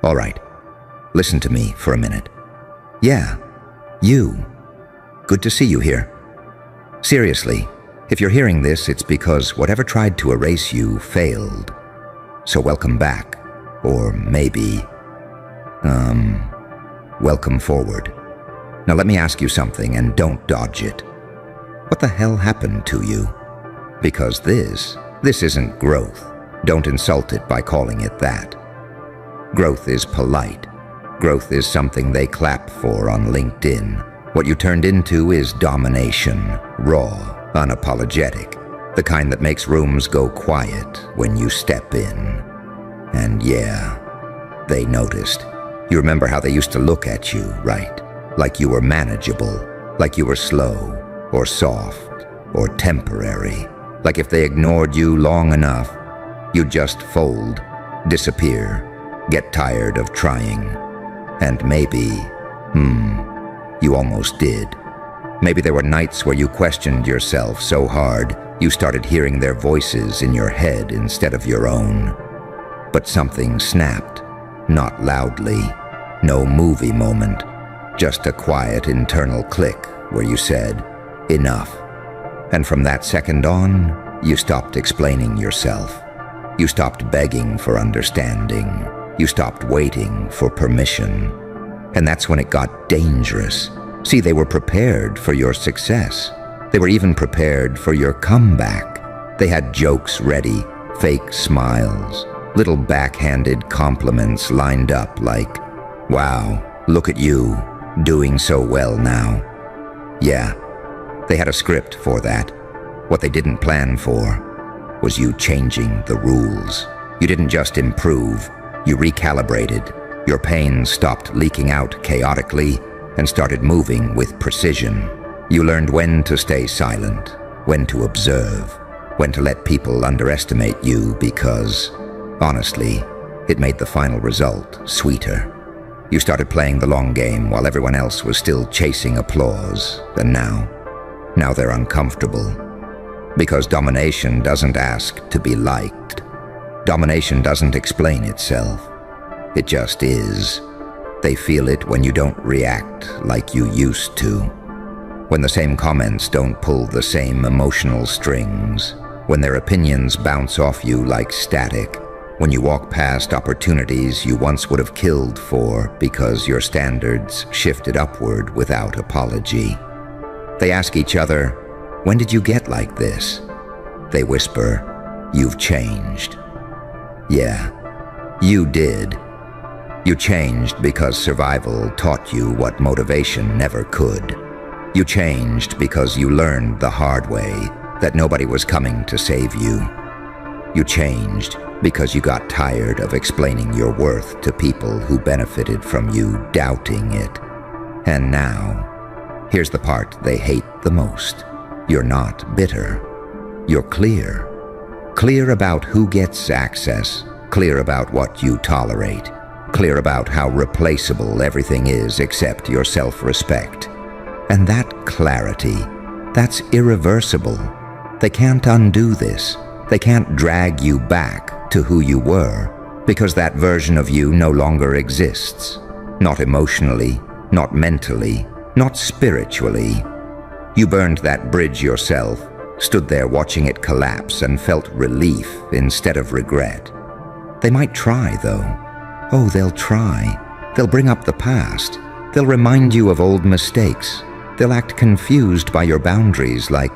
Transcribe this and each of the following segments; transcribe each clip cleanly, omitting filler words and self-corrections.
All right, listen to me for a minute. Yeah, you. Good to see you here. Seriously, if you're hearing this, it's because whatever tried to erase you failed. So welcome back. Or maybe, welcome forward. Now let me ask you something, and don't dodge it. What the hell happened to you? Because this isn't growth. Don't insult it by calling it that. Growth is polite. Growth is something they clap for on LinkedIn. What you turned into is domination, raw, unapologetic, the kind that makes rooms go quiet when you step in. And yeah, they noticed. You remember how they used to look at you, right? Like you were manageable, like you were slow, or soft, or temporary. Like if they ignored you long enough, you'd just fold, disappear, get tired of trying. And maybe, you almost did. Maybe there were nights where you questioned yourself so hard, you started hearing their voices in your head instead of your own. But something snapped, not loudly, no movie moment, just a quiet internal click where you said, enough. And from that second on, you stopped explaining yourself. You stopped begging for understanding. You stopped waiting for permission. And that's when it got dangerous. See, they were prepared for your success. They were even prepared for your comeback. They had jokes ready, fake smiles, little backhanded compliments lined up like, wow, look at you, doing so well now. Yeah, they had a script for that. What they didn't plan for was you changing the rules. You didn't just improve, you recalibrated. Your pain stopped leaking out chaotically and started moving with precision. You learned when to stay silent, when to observe, when to let people underestimate you because, honestly, it made the final result sweeter. You started playing the long game while everyone else was still chasing applause, and now they're uncomfortable. Because domination doesn't ask to be liked. Domination doesn't explain itself. It just is. They feel it when you don't react like you used to. When the same comments don't pull the same emotional strings. When their opinions bounce off you like static. When you walk past opportunities you once would have killed for because your standards shifted upward without apology. They ask each other, when did you get like this? They whisper, you've changed. Yeah, you did. You changed because survival taught you what motivation never could. You changed because you learned the hard way that nobody was coming to save you. You changed because you got tired of explaining your worth to people who benefited from you doubting it. And now, here's the part they hate the most. You're not bitter. You're clear. Clear about who gets access. Clear about what you tolerate. Clear about how replaceable everything is except your self-respect. And that clarity, that's irreversible. They can't undo this. They can't drag you back to who you were, because that version of you no longer exists. Not emotionally, not mentally, not spiritually. You burned that bridge yourself, stood there watching it collapse and felt relief instead of regret. They might try, though. Oh, they'll try. They'll bring up the past. They'll remind you of old mistakes. They'll act confused by your boundaries like,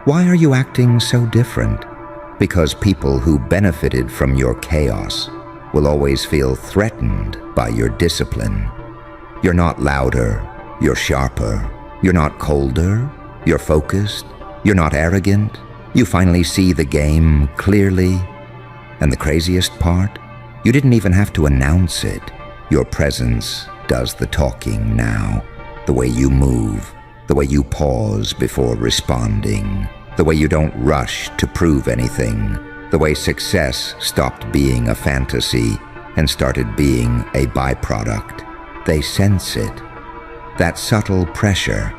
why are you acting so different? Because people who benefited from your chaos will always feel threatened by your discipline. You're not louder, you're sharper. You're not colder, you're focused. You're not arrogant. You finally see the game clearly. And the craziest part? You didn't even have to announce it. Your presence does the talking now. The way you move, the way you pause before responding, the way you don't rush to prove anything, the way success stopped being a fantasy and started being a byproduct. They sense it. That subtle pressure,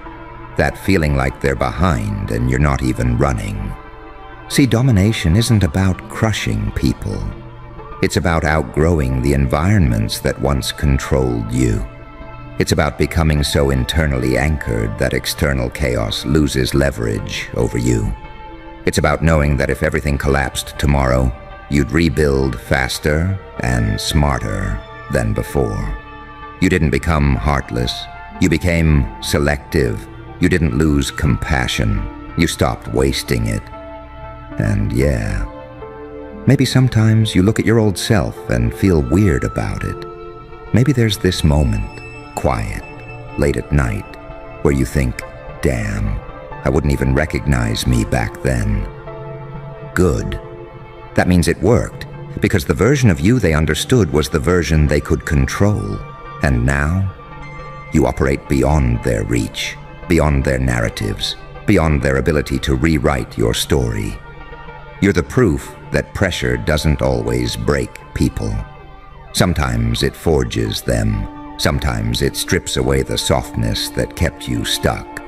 that feeling like they're behind and you're not even running. See, domination isn't about crushing people. It's about outgrowing the environments that once controlled you. It's about becoming so internally anchored that external chaos loses leverage over you. It's about knowing that if everything collapsed tomorrow, you'd rebuild faster and smarter than before. You didn't become heartless. You became selective. You didn't lose compassion. You stopped wasting it. And yeah, maybe sometimes you look at your old self and feel weird about it. Maybe there's this moment, quiet, late at night, where you think, damn, I wouldn't even recognize me back then. Good. That means it worked, because the version of you they understood was the version they could control. And now, you operate beyond their reach, beyond their narratives, beyond their ability to rewrite your story. You're the proof that pressure doesn't always break people. Sometimes it forges them. Sometimes it strips away the softness that kept you stuck.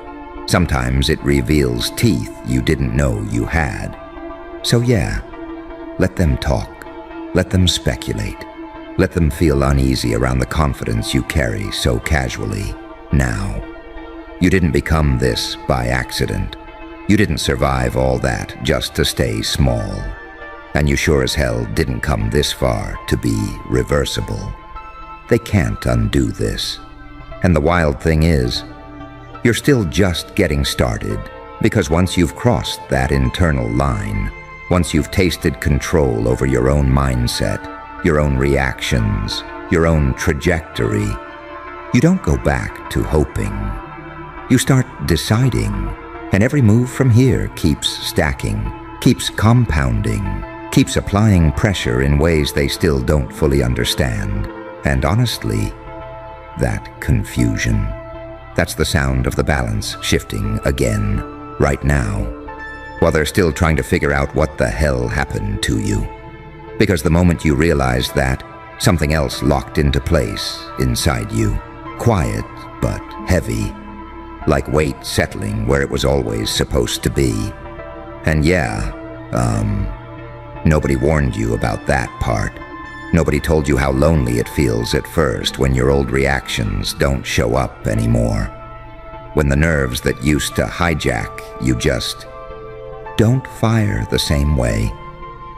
Sometimes it reveals teeth you didn't know you had. So yeah, let them talk. Let them speculate. Let them feel uneasy around the confidence you carry so casually now. You didn't become this by accident. You didn't survive all that just to stay small. And you sure as hell didn't come this far to be reversible. They can't undo this. And the wild thing is, you're still just getting started, because once you've crossed that internal line, once you've tasted control over your own mindset, your own reactions, your own trajectory, you don't go back to hoping. You start deciding, and every move from here keeps stacking, keeps compounding, keeps applying pressure in ways they still don't fully understand. And honestly, that confusion, that's the sound of the balance shifting again, right now, while they're still trying to figure out what the hell happened to you. Because the moment you realize that, something else locked into place inside you, quiet but heavy, like weight settling where it was always supposed to be. And yeah, nobody warned you about that part. Nobody told you how lonely it feels at first when your old reactions don't show up anymore. When the nerves that used to hijack you just don't fire the same way.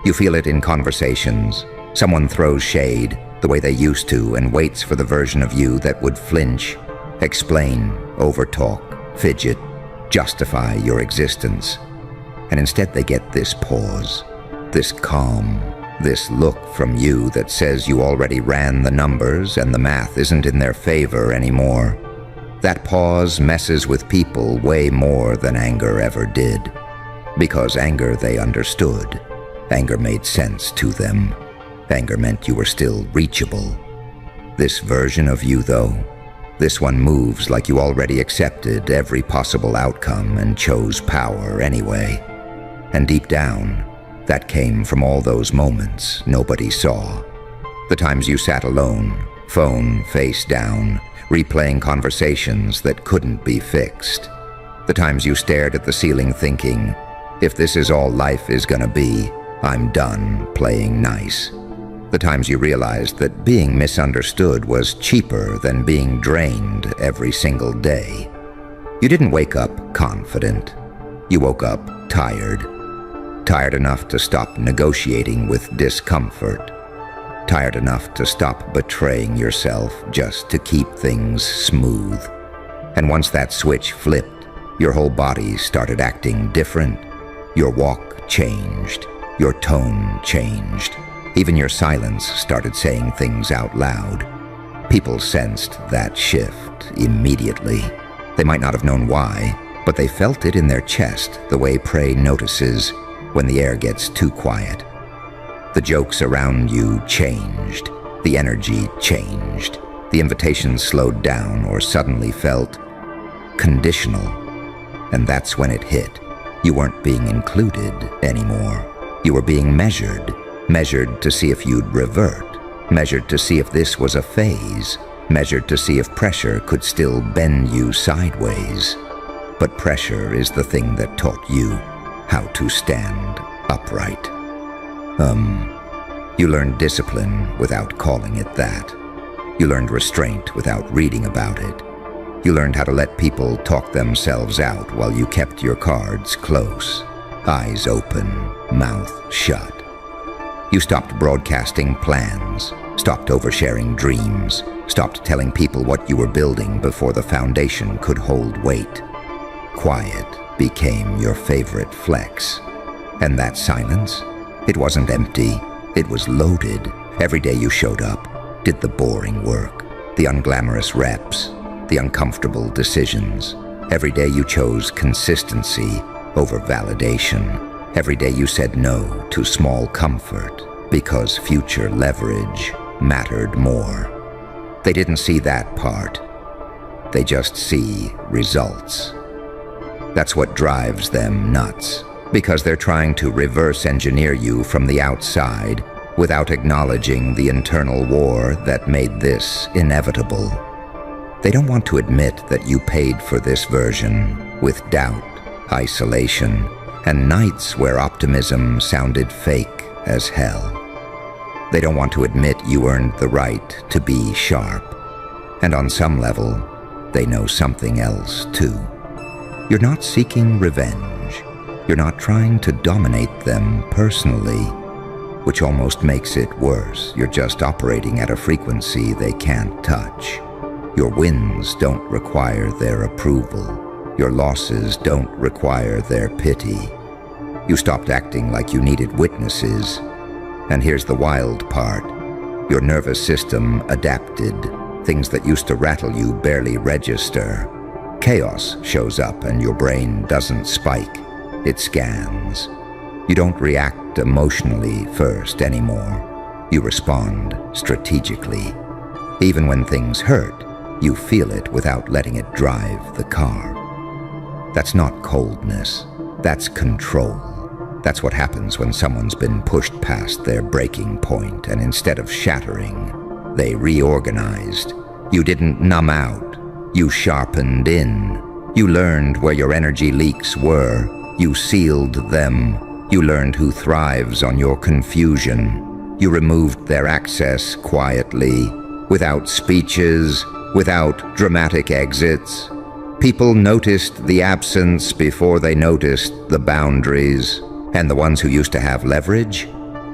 You feel it in conversations. Someone throws shade the way they used to and waits for the version of you that would flinch, explain, overtalk, fidget, justify your existence. And instead they get this pause, this calm, this look from you that says you already ran the numbers and the math isn't in their favor anymore. That pause messes with people way more than anger ever did. Because anger they understood. Anger made sense to them. Anger meant you were still reachable. This version of you, though, this one moves like you already accepted every possible outcome and chose power anyway. And deep down, that came from all those moments nobody saw. The times you sat alone, phone face down, replaying conversations that couldn't be fixed. The times you stared at the ceiling thinking, if this is all life is gonna be, I'm done playing nice. The times you realized that being misunderstood was cheaper than being drained every single day. You didn't wake up confident. You woke up tired. Tired enough to stop negotiating with discomfort. Tired enough to stop betraying yourself just to keep things smooth. And once that switch flipped, your whole body started acting different. Your walk changed. Your tone changed. Even your silence started saying things out loud. People sensed that shift immediately. They might not have known why, but they felt it in their chest the way prey notices when the air gets too quiet. The jokes around you changed. The energy changed. The invitations slowed down or suddenly felt conditional. And that's when it hit. You weren't being included anymore. You were being measured. Measured to see if you'd revert. Measured to see if this was a phase. Measured to see if pressure could still bend you sideways. But pressure is the thing that taught you how to stand upright. You learned discipline without calling it that. You learned restraint without reading about it. You learned how to let people talk themselves out while you kept your cards close, eyes open, mouth shut. You stopped broadcasting plans, stopped oversharing dreams, stopped telling people what you were building before the foundation could hold weight. Quiet became your favorite flex. And that silence, it wasn't empty, it was loaded. Every day you showed up, did the boring work, the unglamorous reps, the uncomfortable decisions. Every day you chose consistency over validation. Every day you said no to small comfort because future leverage mattered more. They didn't see that part. They just see results. That's what drives them nuts, because they're trying to reverse engineer you from the outside without acknowledging the internal war that made this inevitable. They don't want to admit that you paid for this version with doubt, isolation, and nights where optimism sounded fake as hell. They don't want to admit you earned the right to be sharp. And on some level, they know something else too. You're not seeking revenge. You're not trying to dominate them personally, which almost makes it worse. You're just operating at a frequency they can't touch. Your wins don't require their approval. Your losses don't require their pity. You stopped acting like you needed witnesses. And here's the wild part. Your nervous system adapted. Things that used to rattle you barely register. Chaos shows up and your brain doesn't spike. It scans. You don't react emotionally first anymore. You respond strategically. Even when things hurt, you feel it without letting it drive the car. That's not coldness. That's control. That's what happens when someone's been pushed past their breaking point, and instead of shattering, they reorganized. You didn't numb out. You sharpened in. You learned where your energy leaks were. You sealed them. You learned who thrives on your confusion. You removed their access quietly, without speeches, without dramatic exits. People noticed the absence before they noticed the boundaries. And the ones who used to have leverage,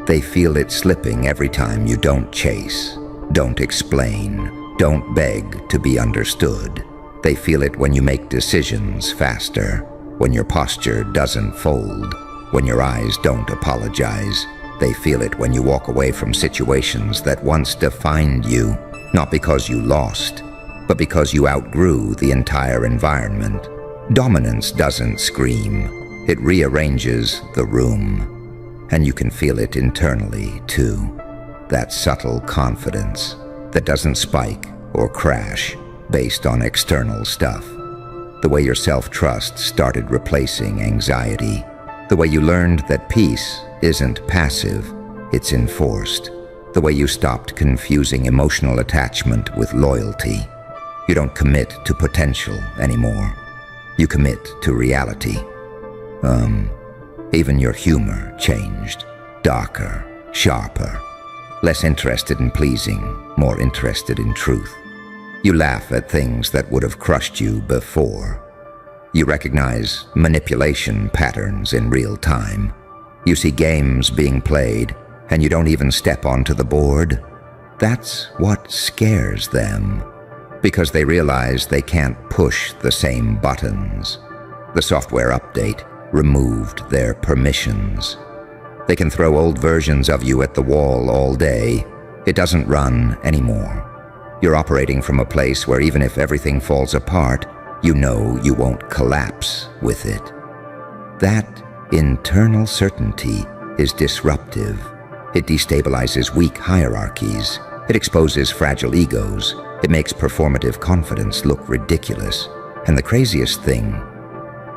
they feel it slipping every time you don't chase, don't explain, don't beg to be understood. They feel it when you make decisions faster, when your posture doesn't fold, when your eyes don't apologize. They feel it when you walk away from situations that once defined you, not because you lost, but because you outgrew the entire environment. Dominance doesn't scream. It rearranges the room, and you can feel it internally, too. That subtle confidence that doesn't spike or crash based on external stuff. The way your self-trust started replacing anxiety. The way you learned that peace isn't passive, it's enforced. The way you stopped confusing emotional attachment with loyalty. You don't commit to potential anymore. You commit to reality. Even your humor changed. Darker, sharper, less interested in pleasing, more interested in truth. You laugh at things that would have crushed you before. You recognize manipulation patterns in real time. You see games being played, and you don't even step onto the board. That's what scares them, because they realize they can't push the same buttons. The software update removed their permissions. They can throw old versions of you at the wall all day. It doesn't run anymore. You're operating from a place where even if everything falls apart, you know you won't collapse with it. That internal certainty is disruptive. It destabilizes weak hierarchies. It exposes fragile egos. It makes performative confidence look ridiculous. And the craziest thing,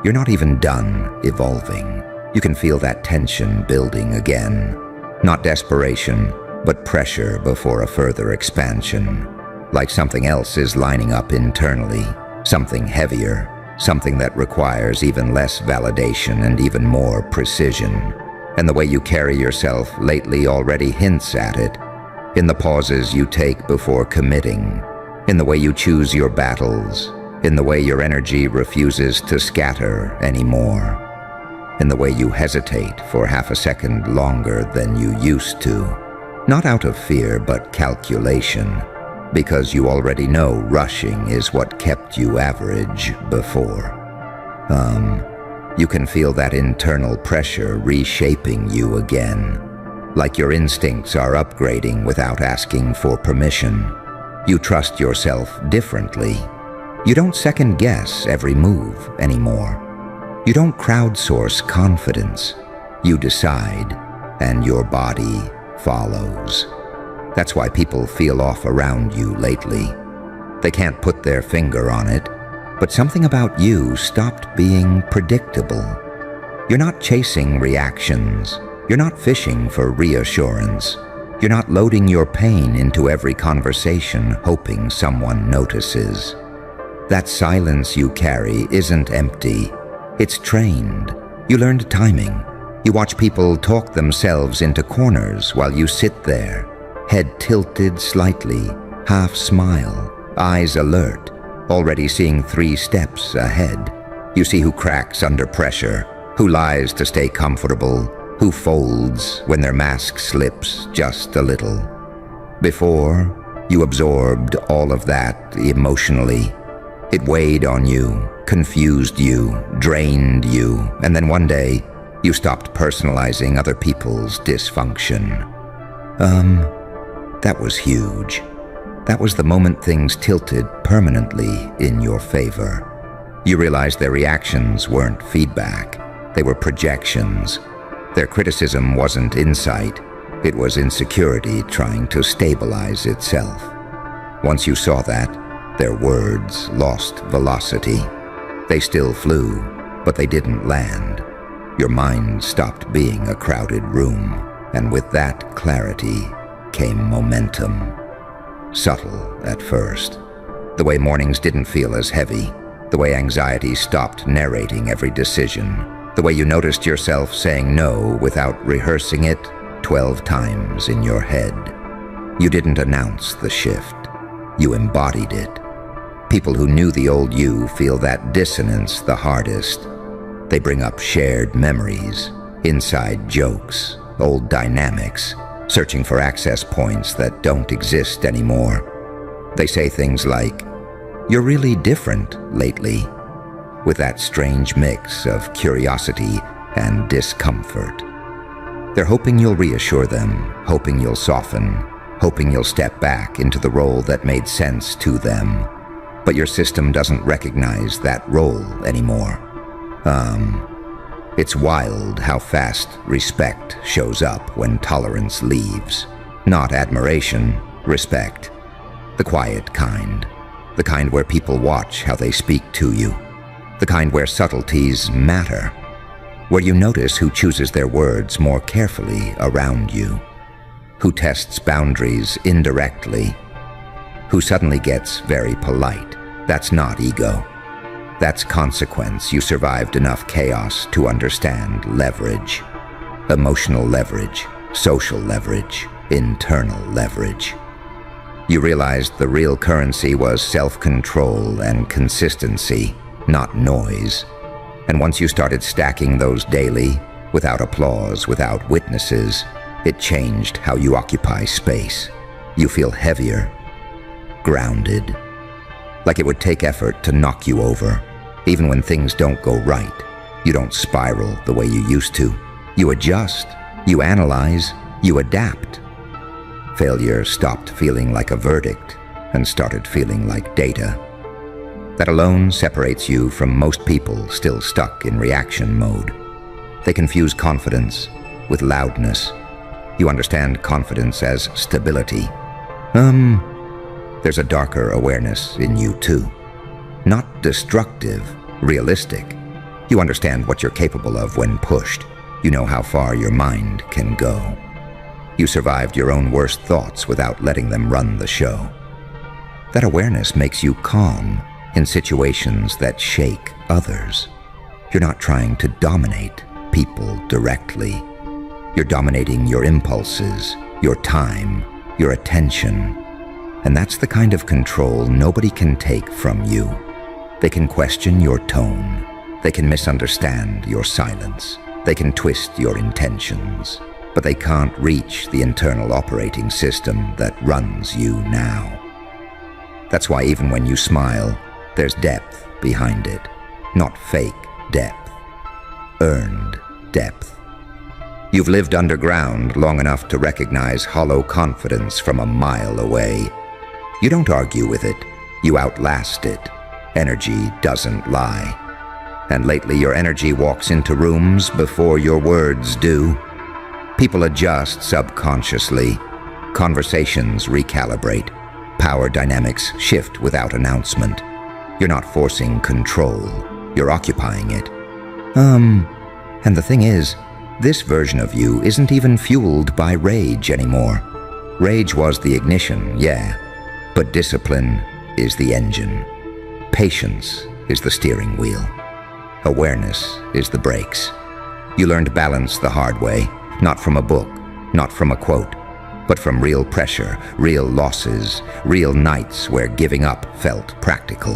you're not even done evolving. You can feel that tension building again. Not desperation, but pressure before a further expansion. Like something else is lining up internally. Something heavier. Something that requires even less validation and even more precision. and the way you carry yourself lately already hints at it, in the pauses you take before committing, in the way you choose your battles, in the way your energy refuses to scatter anymore, in the way you hesitate for half a second longer than you used to, not out of fear but calculation, because you already know rushing is what kept you average before. You can feel that internal pressure reshaping you again, like your instincts are upgrading without asking for permission. You trust yourself differently. You don't second-guess every move anymore. You don't crowdsource confidence. You decide, and your body follows. That's why people feel off around you lately. They can't put their finger on it, but something about you stopped being predictable. You're not chasing reactions. You're not fishing for reassurance. You're not loading your pain into every conversation hoping someone notices. That silence you carry isn't empty. It's trained. You learned timing. You watch people talk themselves into corners while you sit there, head tilted slightly, half smile, eyes alert, already seeing 3 steps ahead. You see who cracks under pressure, who lies to stay comfortable, who folds when their mask slips just a little. Before, you absorbed all of that emotionally. It weighed on you, confused you, drained you, and then one day, you stopped personalizing other people's dysfunction. That was huge. That was the moment things tilted permanently in your favor. You realized their reactions weren't feedback. They were projections. Their criticism wasn't insight. It was insecurity trying to stabilize itself. Once you saw that, their words lost velocity. They still flew, but they didn't land. Your mind stopped being a crowded room, and with that clarity came momentum. Subtle at first. The way mornings didn't feel as heavy. The way anxiety stopped narrating every decision. The way you noticed yourself saying no without rehearsing it 12 times in your head. You didn't announce the shift. You embodied it. People who knew the old you feel that dissonance the hardest. They bring up shared memories, inside jokes, old dynamics, searching for access points that don't exist anymore. They say things like, "You're really different lately," with that strange mix of curiosity and discomfort. They're hoping you'll reassure them, hoping you'll soften, hoping you'll step back into the role that made sense to them. But your system doesn't recognize that role anymore. It's wild how fast respect shows up when tolerance leaves. Not admiration, respect. The quiet kind. The kind where people watch how they speak to you. The kind where subtleties matter. Where you notice who chooses their words more carefully around you. Who tests boundaries indirectly. Who suddenly gets very polite. That's not ego. That's consequence. You survived enough chaos to understand leverage. Emotional leverage, social leverage, internal leverage. You realized the real currency was self-control and consistency, not noise. And once you started stacking those daily, without applause, without witnesses, it changed how you occupy space. You feel heavier, grounded, like it would take effort to knock you over. Even when things don't go right, you don't spiral the way you used to. You adjust, you analyze, you adapt. Failure stopped feeling like a verdict and started feeling like data. That alone separates you from most people still stuck in reaction mode. They confuse confidence with loudness. You understand confidence as stability. There's a darker awareness in you too. Not destructive, realistic. You understand what you're capable of when pushed. You know how far your mind can go. You survived your own worst thoughts without letting them run the show. That awareness makes you calm in situations that shake others. You're not trying to dominate people directly. You're dominating your impulses, your time, your attention. And that's the kind of control nobody can take from you. They can question your tone. They can misunderstand your silence. They can twist your intentions. But they can't reach the internal operating system that runs you now. That's why even when you smile, there's depth behind it. Not fake depth. Earned depth. You've lived underground long enough to recognize hollow confidence from a mile away. You don't argue with it. You outlast it. Energy doesn't lie. And lately your energy walks into rooms before your words do. People adjust subconsciously. Conversations recalibrate. Power dynamics shift without announcement. You're not forcing control. You're occupying it. And the thing is, this version of you isn't even fueled by rage anymore. Rage was the ignition, yeah, but discipline is the engine. Patience is the steering wheel. Awareness is the brakes. You learned balance the hard way, not from a book, not from a quote, but from real pressure, real losses, real nights where giving up felt practical.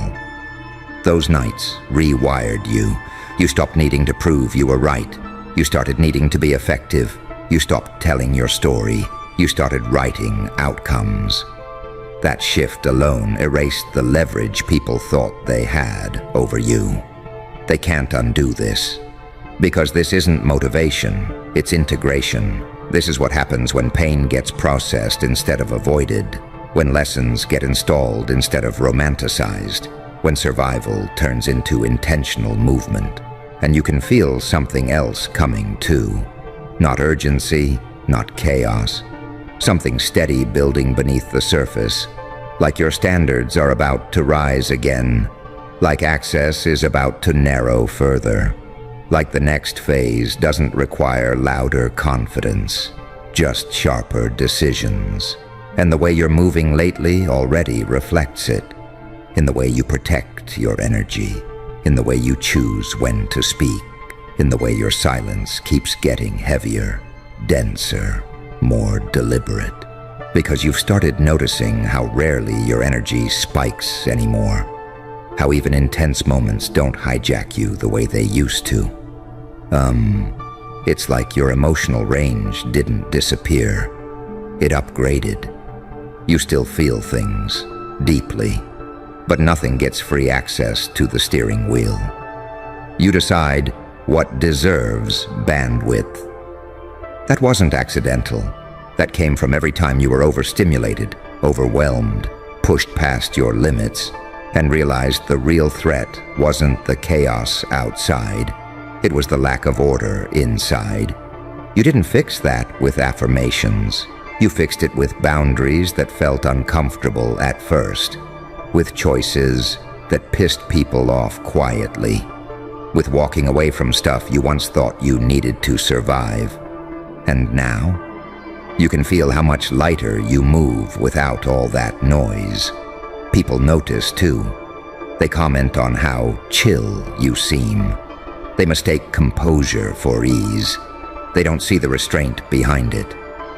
Those nights rewired you. You stopped needing to prove you were right. You started needing to be effective. You stopped telling your story. You started writing outcomes. That shift alone erased the leverage people thought they had over you. They can't undo this. Because this isn't motivation, it's integration. This is what happens when pain gets processed instead of avoided, when lessons get installed instead of romanticized, when survival turns into intentional movement. And you can feel something else coming too. Not urgency, not chaos. Something steady building beneath the surface. Like your standards are about to rise again. Like access is about to narrow further. Like the next phase doesn't require louder confidence, just sharper decisions. And the way you're moving lately already reflects it. In the way you protect your energy. In the way you choose when to speak. In the way your silence keeps getting heavier, denser, more deliberate. Because you've started noticing how rarely your energy spikes anymore. How even intense moments don't hijack you the way they used to. It's like your emotional range didn't disappear. It upgraded. You still feel things, deeply. But nothing gets free access to the steering wheel. You decide what deserves bandwidth. That wasn't accidental. That came from every time you were overstimulated, overwhelmed, pushed past your limits, and realized the real threat wasn't the chaos outside. It was the lack of order inside. You didn't fix that with affirmations. You fixed it with boundaries that felt uncomfortable at first. With choices that pissed people off quietly. With walking away from stuff you once thought you needed to survive. And now, you can feel how much lighter you move without all that noise. People notice too. They comment on how chill you seem. They mistake composure for ease. They don't see the restraint behind it.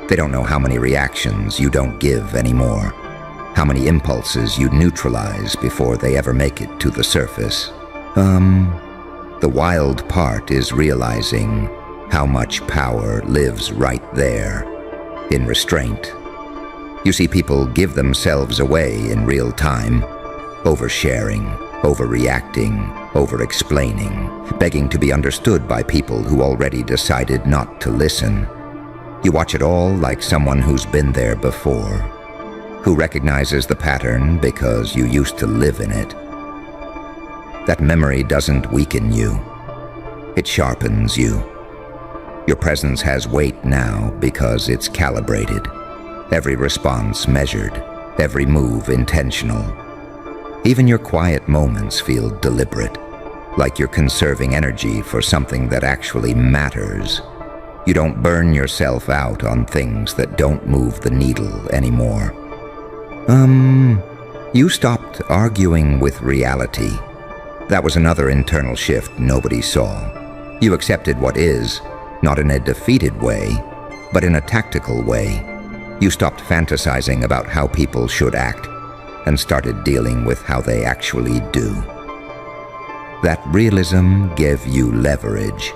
They don't know how many reactions you don't give anymore. How many impulses you neutralize before they ever make it to the surface. The wild part is realizing how much power lives right there, in restraint. You see people give themselves away in real time, oversharing, overreacting, over-explaining, begging to be understood by people who already decided not to listen. You watch it all like someone who's been there before, who recognizes the pattern because you used to live in it. That memory doesn't weaken you. It sharpens you. Your presence has weight now because it's calibrated. Every response measured, every move intentional. Even your quiet moments feel deliberate, like you're conserving energy for something that actually matters. You don't burn yourself out on things that don't move the needle anymore. You stopped arguing with reality. That was another internal shift nobody saw. You accepted what is, not in a defeated way, but in a tactical way. You stopped fantasizing about how people should act and started dealing with how they actually do. That realism gave you leverage.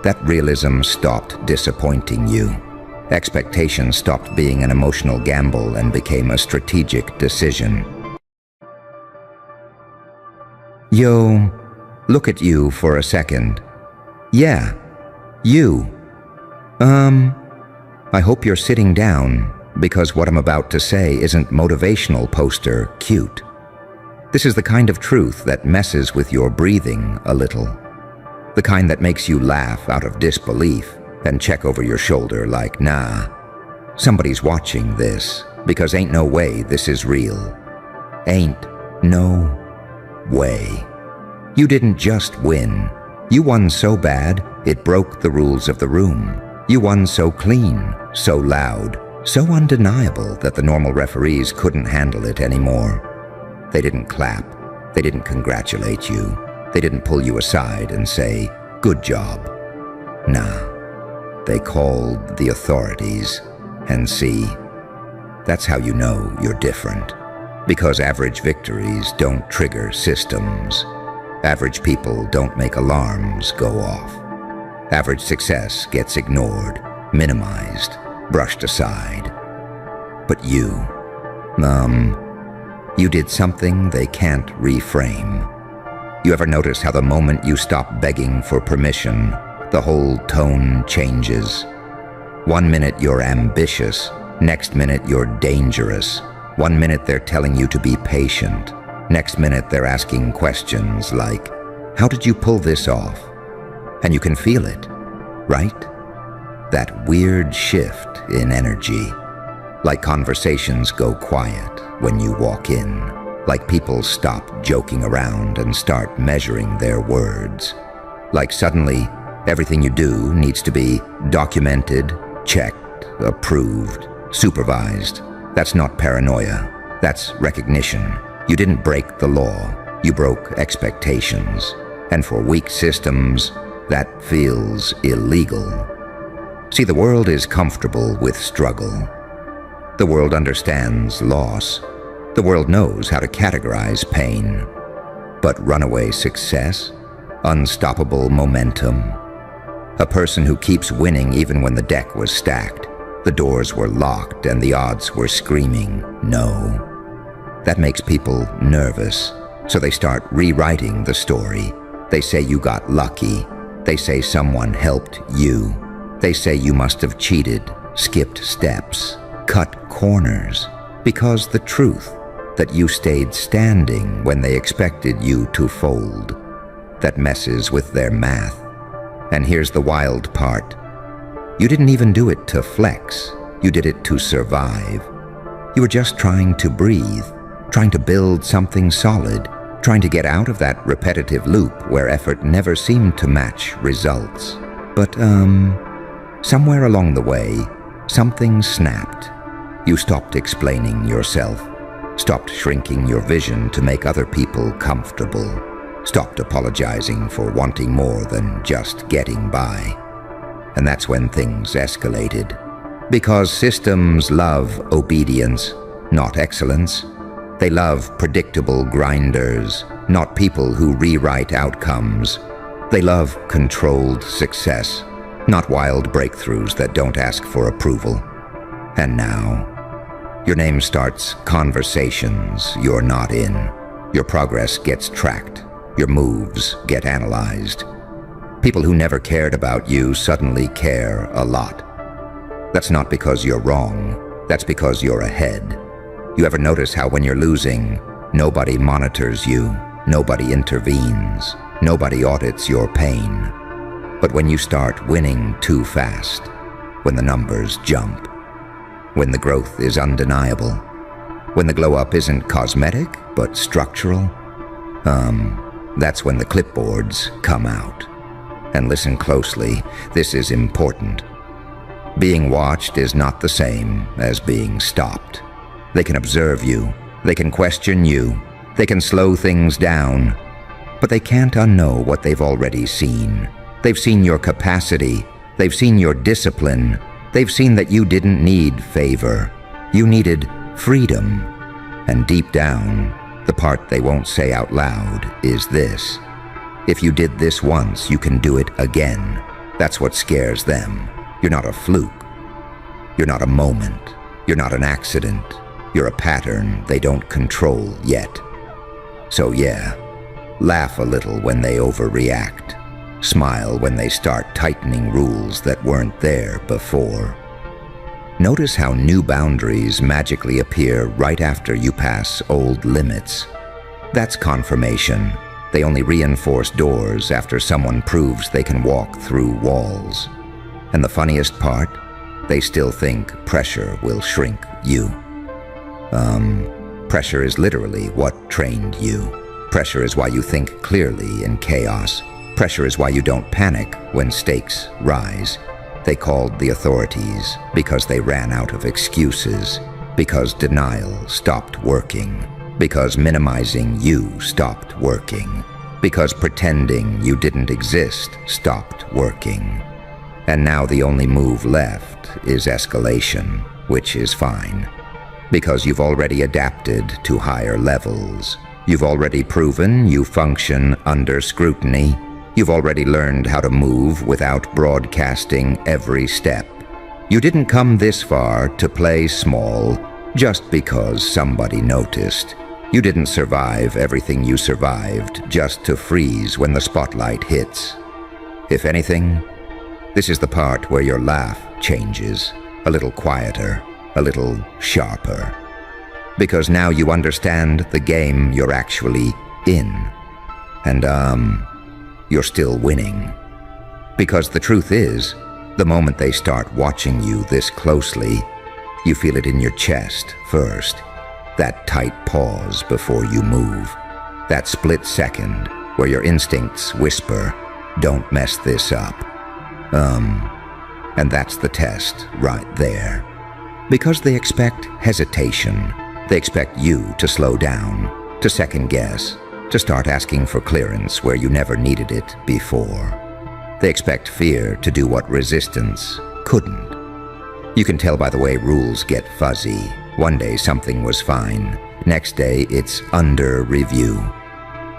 That realism stopped disappointing you. Expectation stopped being an emotional gamble and became a strategic decision. Yo, look at you for a second. Yeah, you. I hope you're sitting down, because what I'm about to say isn't motivational poster cute. This is the kind of truth that messes with your breathing a little. The kind that makes you laugh out of disbelief and check over your shoulder like, nah, somebody's watching this, because ain't no way this is real. Ain't no way. You didn't just win. You won so bad, it broke the rules of the room. You won so clean, so loud, so undeniable that the normal referees couldn't handle it anymore. They didn't clap. They didn't congratulate you. They didn't pull you aside and say, good job. Nah, they called the authorities. And see, that's how you know you're different. Because average victories don't trigger systems. Average people don't make alarms go off. Average success gets ignored, minimized, brushed aside. But you did something they can't reframe. You ever notice how the moment you stop begging for permission, the whole tone changes? 1 minute you're ambitious, next minute you're dangerous. 1 minute they're telling you to be patient. Next minute they're asking questions like, how did you pull this off? And you can feel it, right? That weird shift in energy. Like conversations go quiet when you walk in. Like people stop joking around and start measuring their words. Like suddenly, everything you do needs to be documented, checked, approved, supervised. That's not paranoia. That's recognition. You didn't break the law. You broke expectations. And for weak systems, that feels illegal. See, the world is comfortable with struggle. The world understands loss. The world knows how to categorize pain. But runaway success, unstoppable momentum, a person who keeps winning even when the deck was stacked, the doors were locked and the odds were screaming no. That makes people nervous, so they start rewriting the story. They say you got lucky. They say someone helped you. They say you must have cheated, skipped steps, cut corners, because the truth that you stayed standing when they expected you to fold. That messes with their math. And here's the wild part. You didn't even do it to flex. You did it to survive. You were just trying to breathe, trying to build something solid, trying to get out of that repetitive loop where effort never seemed to match results. But, somewhere along the way, something snapped. You stopped explaining yourself, stopped shrinking your vision to make other people comfortable, stopped apologizing for wanting more than just getting by. And that's when things escalated. Because systems love obedience, not excellence. They love predictable grinders, not people who rewrite outcomes. They love controlled success, not wild breakthroughs that don't ask for approval. And now, your name starts conversations you're not in. Your progress gets tracked. Your moves get analyzed. People who never cared about you suddenly care a lot. That's not because you're wrong. That's because you're ahead. You ever notice how when you're losing, nobody monitors you, nobody intervenes, nobody audits your pain? But when you start winning too fast, when the numbers jump, when the growth is undeniable, when the glow-up isn't cosmetic but structural, that's when the clipboards come out. And listen closely, this is important. Being watched is not the same as being stopped. They can observe you, they can question you, they can slow things down, but they can't unknow what they've already seen. They've seen your capacity, they've seen your discipline, They've seen that you didn't need favor. You needed freedom. And deep down, the part they won't say out loud is this: if you did this once, you can do it again. That's what scares them. You're not a fluke. You're not a moment. You're not an accident. You're a pattern they don't control yet. So yeah, laugh a little when they overreact. Smile when they start tightening rules that weren't there before. Notice how new boundaries magically appear right after you pass old limits. That's confirmation. They only reinforce doors after someone proves they can walk through walls. And the funniest part? They still think pressure will shrink you. Pressure is literally what trained you. Pressure is why you think clearly in chaos. Pressure is why you don't panic when stakes rise. They called the authorities because they ran out of excuses, because denial stopped working, because minimizing you stopped working, because pretending you didn't exist stopped working. And now the only move left is escalation, which is fine, because you've already adapted to higher levels. You've already proven you function under scrutiny. You've already learned how to move without broadcasting every step. You didn't come this far to play small just because somebody noticed. You didn't survive everything you survived just to freeze when the spotlight hits. If anything, this is the part where your laugh changes, a little quieter, a little sharper. Because now you understand the game you're actually in. And, you're still winning. Because the truth is, the moment they start watching you this closely, you feel it in your chest first. That tight pause before you move. That split second where your instincts whisper, "Don't mess this up." And that's the test right there. Because they expect hesitation. They expect you to slow down, to second guess, to start asking for clearance where you never needed it before. They expect fear to do what resistance couldn't. You can tell by the way rules get fuzzy. One day something was fine. Next day it's under review.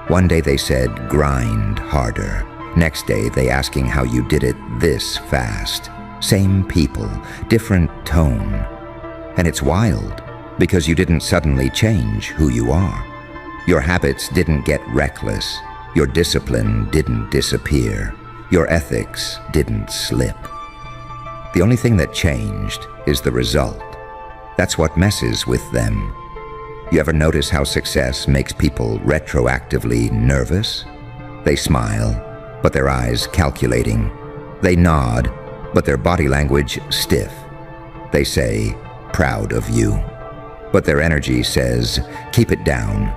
One day they said grind harder. Next day they asking how you did it this fast. Same people, different tone. And it's wild because you didn't suddenly change who you are. Your habits didn't get reckless. Your discipline didn't disappear. Your ethics didn't slip. The only thing that changed is the result. That's what messes with them. You ever notice how success makes people retroactively nervous? They smile, but their eyes calculating. They nod, but their body language stiff. They say, "Proud of you." But their energy says, "Keep it down."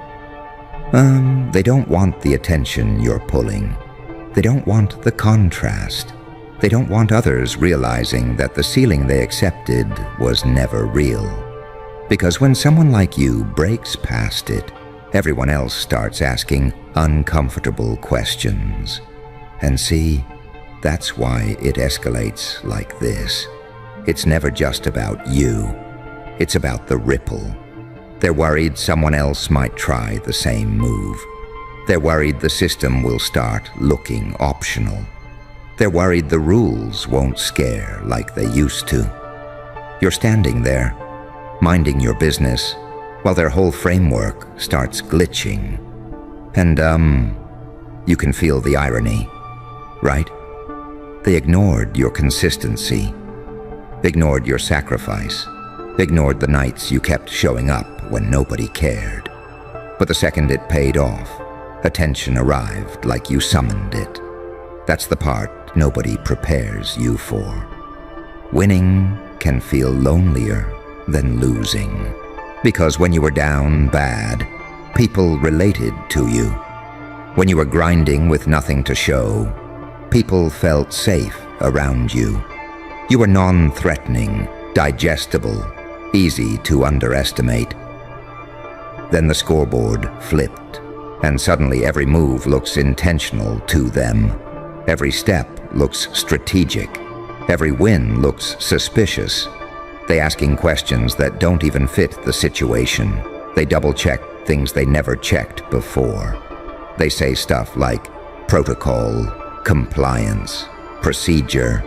They don't want the attention you're pulling. They don't want the contrast. They don't want others realizing that the ceiling they accepted was never real. Because when someone like you breaks past it, everyone else starts asking uncomfortable questions. And see, that's why it escalates like this. It's never just about you. It's about the ripple. They're worried someone else might try the same move. They're worried the system will start looking optional. They're worried the rules won't scare like they used to. You're standing there, minding your business, while their whole framework starts glitching. And, you can feel the irony, right? They ignored your consistency, ignored your sacrifice, ignored the nights you kept showing up when nobody cared. But the second it paid off, attention arrived like you summoned it. That's the part nobody prepares you for. Winning can feel lonelier than losing. Because when you were down bad, people related to you. When you were grinding with nothing to show, people felt safe around you. You were non-threatening, digestible, easy to underestimate. Then the scoreboard flipped, and suddenly every move looks intentional to them. Every step looks strategic. Every win looks suspicious. They asking questions that don't even fit the situation. They double-check things they never checked before. They say stuff like protocol, compliance, procedure,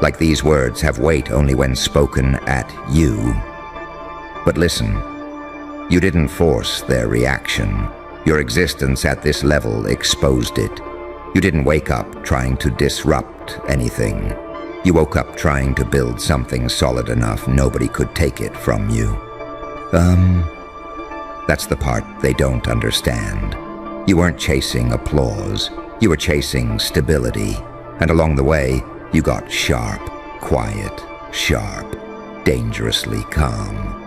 like these words have weight only when spoken at you. But listen, you didn't force their reaction. Your existence at this level exposed it. You didn't wake up trying to disrupt anything. You woke up trying to build something solid enough nobody could take it from you. That's the part they don't understand. You weren't chasing applause. You were chasing stability. And along the way, you got sharp, quiet, sharp, dangerously calm.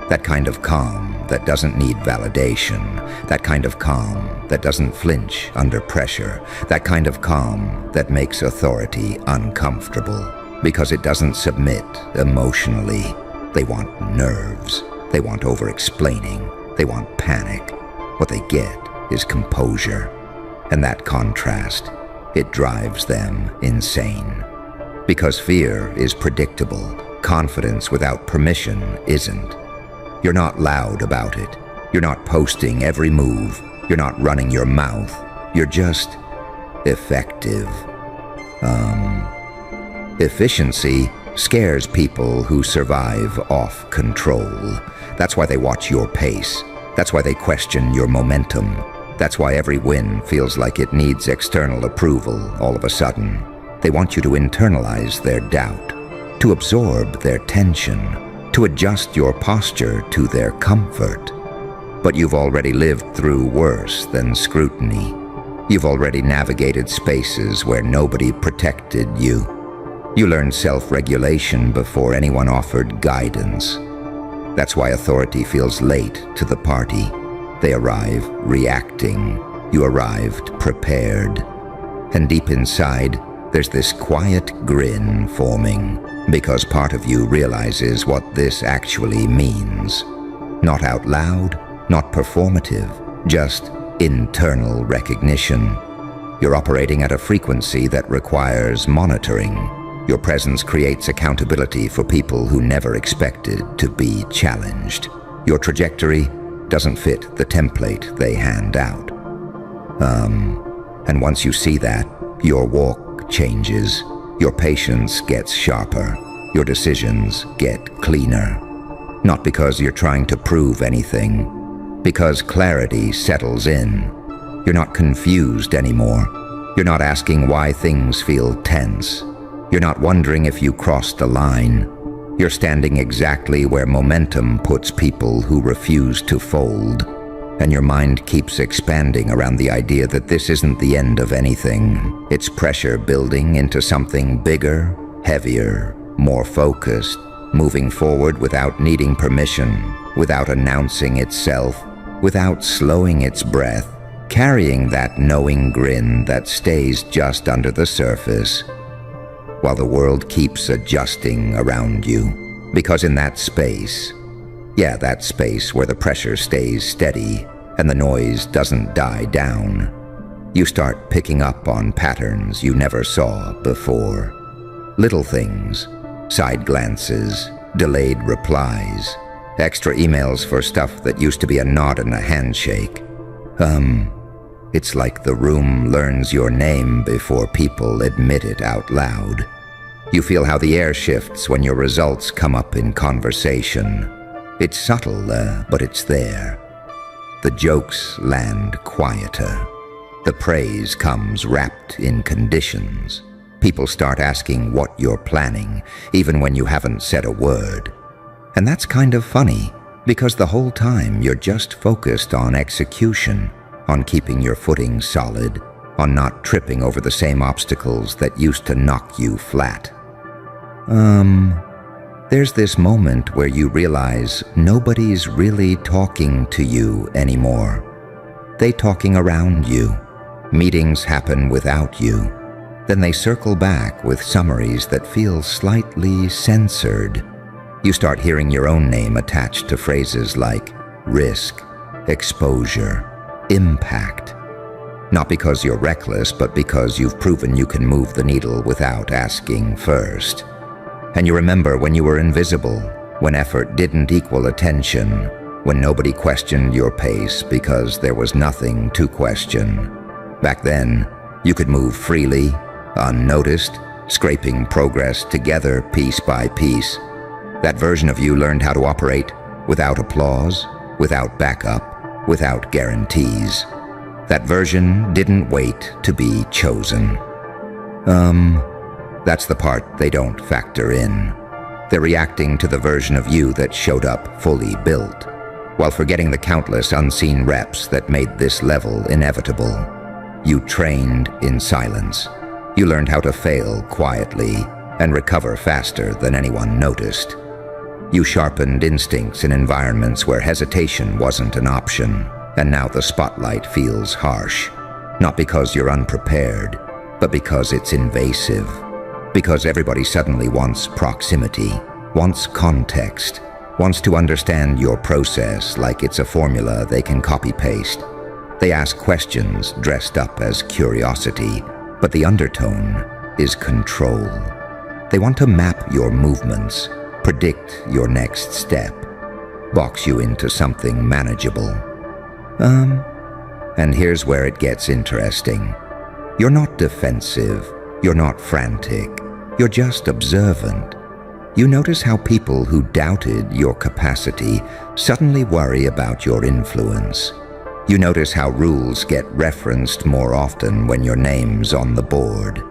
That kind of calm that doesn't need validation. That kind of calm that doesn't flinch under pressure. That kind of calm that makes authority uncomfortable because it doesn't submit emotionally. They want nerves. They want over-explaining. They want panic. What they get is composure. And that contrast, it drives them insane. Because fear is predictable, confidence without permission isn't. You're not loud about it. You're not posting every move. You're not running your mouth. You're just effective. Efficiency scares people who survive off control. That's why they watch your pace. That's why they question your momentum. That's why every win feels like it needs external approval all of a sudden. They want you to internalize their doubt, to absorb their tension, to adjust your posture to their comfort. But you've already lived through worse than scrutiny. You've already navigated spaces where nobody protected you. You learned self-regulation before anyone offered guidance. That's why authority feels late to the party. They arrive reacting. You arrived prepared. And deep inside, there's this quiet grin forming, because part of you realizes what this actually means. Not out loud, not performative, just internal recognition. You're operating at a frequency that requires monitoring. Your presence creates accountability for people who never expected to be challenged. Your trajectory doesn't fit the template they hand out. And once you see that, your walk changes. Your patience gets sharper. Your decisions get cleaner. Not because you're trying to prove anything, because clarity settles in. You're not confused anymore. You're not asking why things feel tense. You're not wondering if you crossed a line. You're standing exactly where momentum puts people who refuse to fold. And your mind keeps expanding around the idea that this isn't the end of anything. It's pressure building into something bigger, heavier, more focused, moving forward without needing permission, without announcing itself, without slowing its breath, carrying that knowing grin that stays just under the surface, while the world keeps adjusting around you. Because in that space, that space where the pressure stays steady and the noise doesn't die down, you start picking up on patterns you never saw before. Little things, side glances, delayed replies, extra emails for stuff that used to be a nod and a handshake. It's like the room learns your name before people admit it out loud. You feel how the air shifts when your results come up in conversation. It's subtle, but it's there. The jokes land quieter. The praise comes wrapped in conditions. People start asking what you're planning, even when you haven't said a word. And that's kind of funny, because the whole time you're just focused on execution, on keeping your footing solid, on not tripping over the same obstacles that used to knock you flat. There's this moment where you realize nobody's really talking to you anymore. They talking around you. Meetings happen without you. Then they circle back with summaries that feel slightly censored. You start hearing your own name attached to phrases like risk, exposure, impact. Not because you're reckless, but because you've proven you can move the needle without asking first. And you remember when you were invisible, when effort didn't equal attention, when nobody questioned your pace because there was nothing to question. Back then, you could move freely, unnoticed, scraping progress together piece by piece. That version of you learned how to operate without applause, without backup, without guarantees. That version didn't wait to be chosen. That's the part they don't factor in. They're reacting to the version of you that showed up fully built, while forgetting the countless unseen reps that made this level inevitable. You trained in silence. You learned how to fail quietly and recover faster than anyone noticed. You sharpened instincts in environments where hesitation wasn't an option. And now the spotlight feels harsh, not because you're unprepared, but because it's invasive. Because everybody suddenly wants proximity, wants context, wants to understand your process like it's a formula they can copy-paste. They ask questions dressed up as curiosity, but the undertone is control. They want to map your movements, predict your next step, box you into something manageable. And here's where it gets interesting. You're not defensive, you're not frantic, you're just observant. You notice how people who doubted your capacity suddenly worry about your influence. You notice how rules get referenced more often when your name's on the board.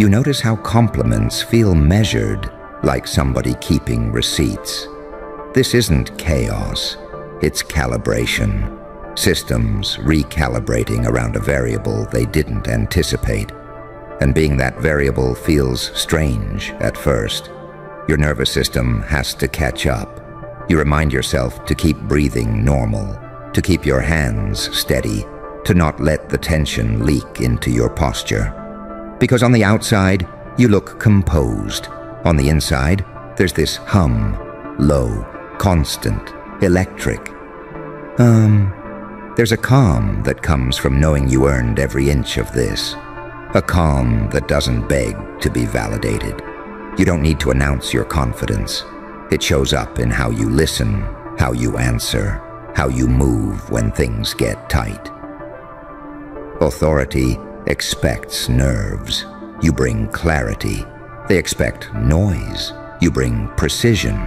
You notice how compliments feel measured, like somebody keeping receipts. This isn't chaos, it's calibration. Systems recalibrating around a variable they didn't anticipate. And being that variable feels strange at first. Your nervous system has to catch up. You remind yourself to keep breathing normal, to keep your hands steady, to not let the tension leak into your posture. Because on the outside, you look composed. On the inside, there's this hum, low, constant, electric. There's a calm that comes from knowing you earned every inch of this. A calm that doesn't beg to be validated. You don't need to announce your confidence. It shows up in how you listen, how you answer, how you move when things get tight. Authority expects nerves. You bring clarity. They expect noise. You bring precision.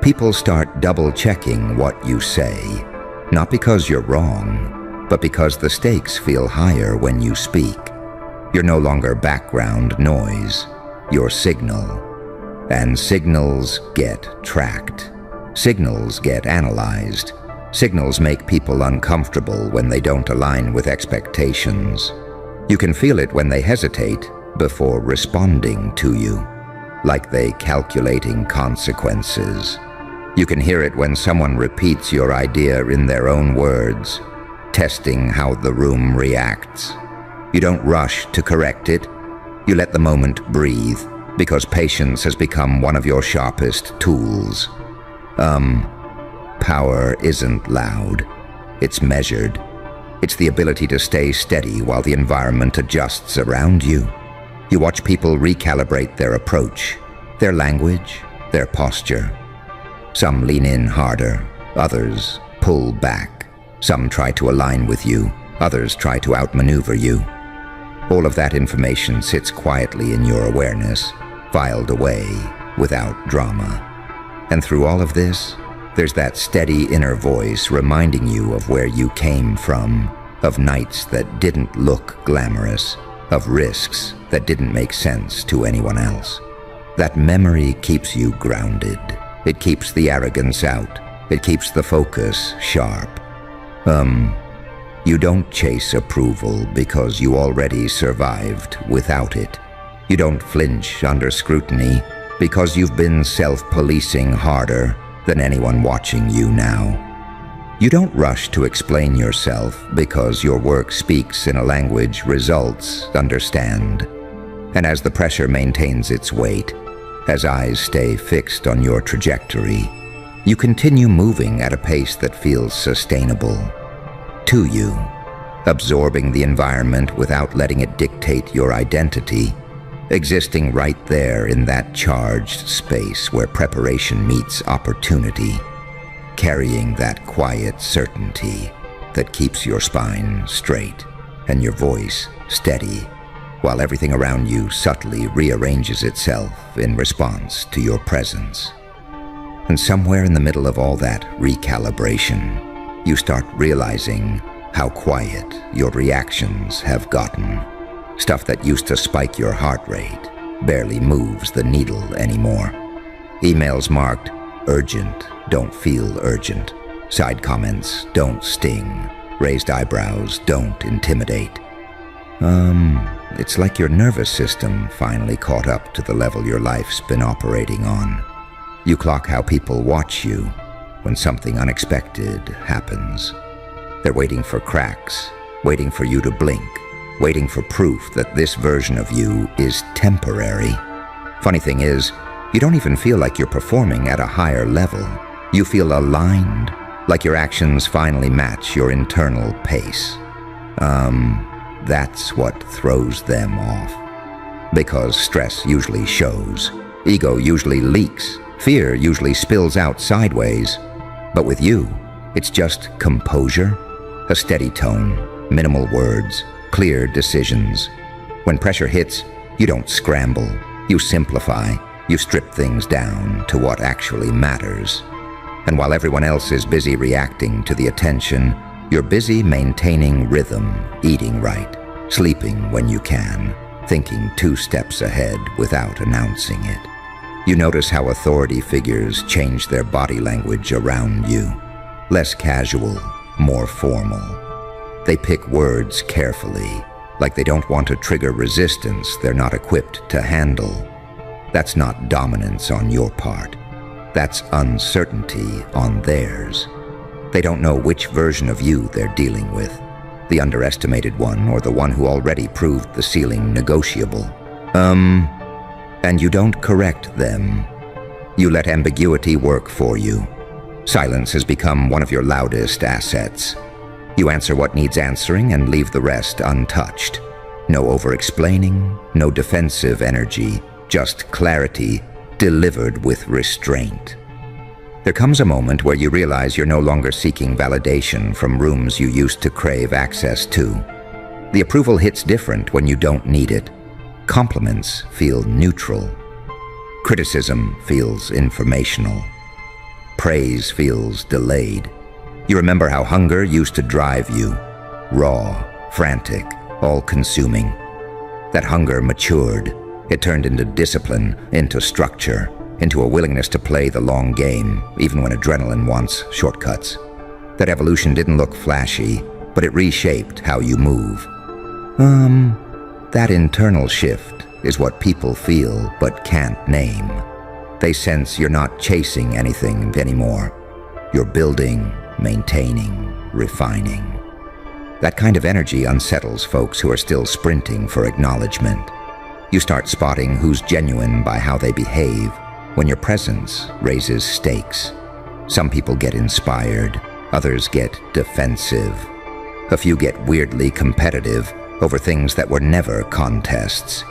People start double-checking what you say. Not because you're wrong, but because the stakes feel higher when you speak. You're no longer background noise, you're signal. And signals get tracked. Signals get analyzed. Signals make people uncomfortable when they don't align with expectations. You can feel it when they hesitate before responding to you, like they calculating consequences. You can hear it when someone repeats your idea in their own words, testing how the room reacts. You don't rush to correct it. You let the moment breathe, because patience has become one of your sharpest tools. Power isn't loud. It's measured. It's the ability to stay steady while the environment adjusts around you. You watch people recalibrate their approach, their language, their posture. Some lean in harder, others pull back. Some try to align with you, others try to outmaneuver you. All of that information sits quietly in your awareness, filed away without drama. And through all of this, there's that steady inner voice reminding you of where you came from, of nights that didn't look glamorous, of risks that didn't make sense to anyone else. That memory keeps you grounded. It keeps the arrogance out. It keeps the focus sharp. You don't chase approval because you already survived without it. You don't flinch under scrutiny because you've been self-policing harder than anyone watching you now. You don't rush to explain yourself because your work speaks in a language results understand. And as the pressure maintains its weight, as eyes stay fixed on your trajectory, you continue moving at a pace that feels sustainable to you. absorbing the environment without letting it dictate your identity, existing right there in that charged space where preparation meets opportunity, carrying that quiet certainty that keeps your spine straight and your voice steady, while everything around you subtly rearranges itself in response to your presence. And somewhere in the middle of all that recalibration, you start realizing how quiet your reactions have gotten. Stuff that used to spike your heart rate barely moves the needle anymore. Emails marked urgent don't feel urgent. Side comments don't sting. Raised eyebrows don't intimidate. It's like your nervous system finally caught up to the level your life's been operating on. You clock how people watch you when something unexpected happens. They're waiting for cracks, waiting for you to blink, waiting for proof that this version of you is temporary. Funny thing is, you don't even feel like you're performing at a higher level. You feel aligned, like your actions finally match your internal pace. That's what throws them off. Because stress usually shows, ego usually leaks, fear usually spills out sideways. But with you, it's just composure, a steady tone, minimal words, clear decisions. When pressure hits, you don't scramble, you simplify, you strip things down to what actually matters. And while everyone else is busy reacting to the attention, you're busy maintaining rhythm, eating right, sleeping when you can, thinking 2 steps ahead without announcing it. You notice how authority figures change their body language around you. Less casual, more formal. They pick words carefully, like they don't want to trigger resistance they're not equipped to handle. That's not dominance on your part. That's uncertainty on theirs. They don't know which version of you they're dealing with, the underestimated one or the one who already proved the ceiling negotiable. And you don't correct them. You let ambiguity work for you. Silence has become one of your loudest assets. You answer what needs answering and leave the rest untouched. No over-explaining, no defensive energy, just clarity delivered with restraint. There comes a moment where you realize you're no longer seeking validation from rooms you used to crave access to. The approval hits different when you don't need it. Compliments feel neutral. Criticism feels informational. Praise feels delayed. You remember how hunger used to drive you. Raw, frantic, all-consuming. That hunger matured. It turned into discipline, into structure, into a willingness to play the long game, even when adrenaline wants shortcuts. That evolution didn't look flashy, but it reshaped how you move. That internal shift is what people feel but can't name. They sense you're not chasing anything anymore. You're building, maintaining, refining. That kind of energy unsettles folks who are still sprinting for acknowledgement. You start spotting who's genuine by how they behave when your presence raises stakes. Some people get inspired, others get defensive. A few get weirdly competitive over things that were never contests.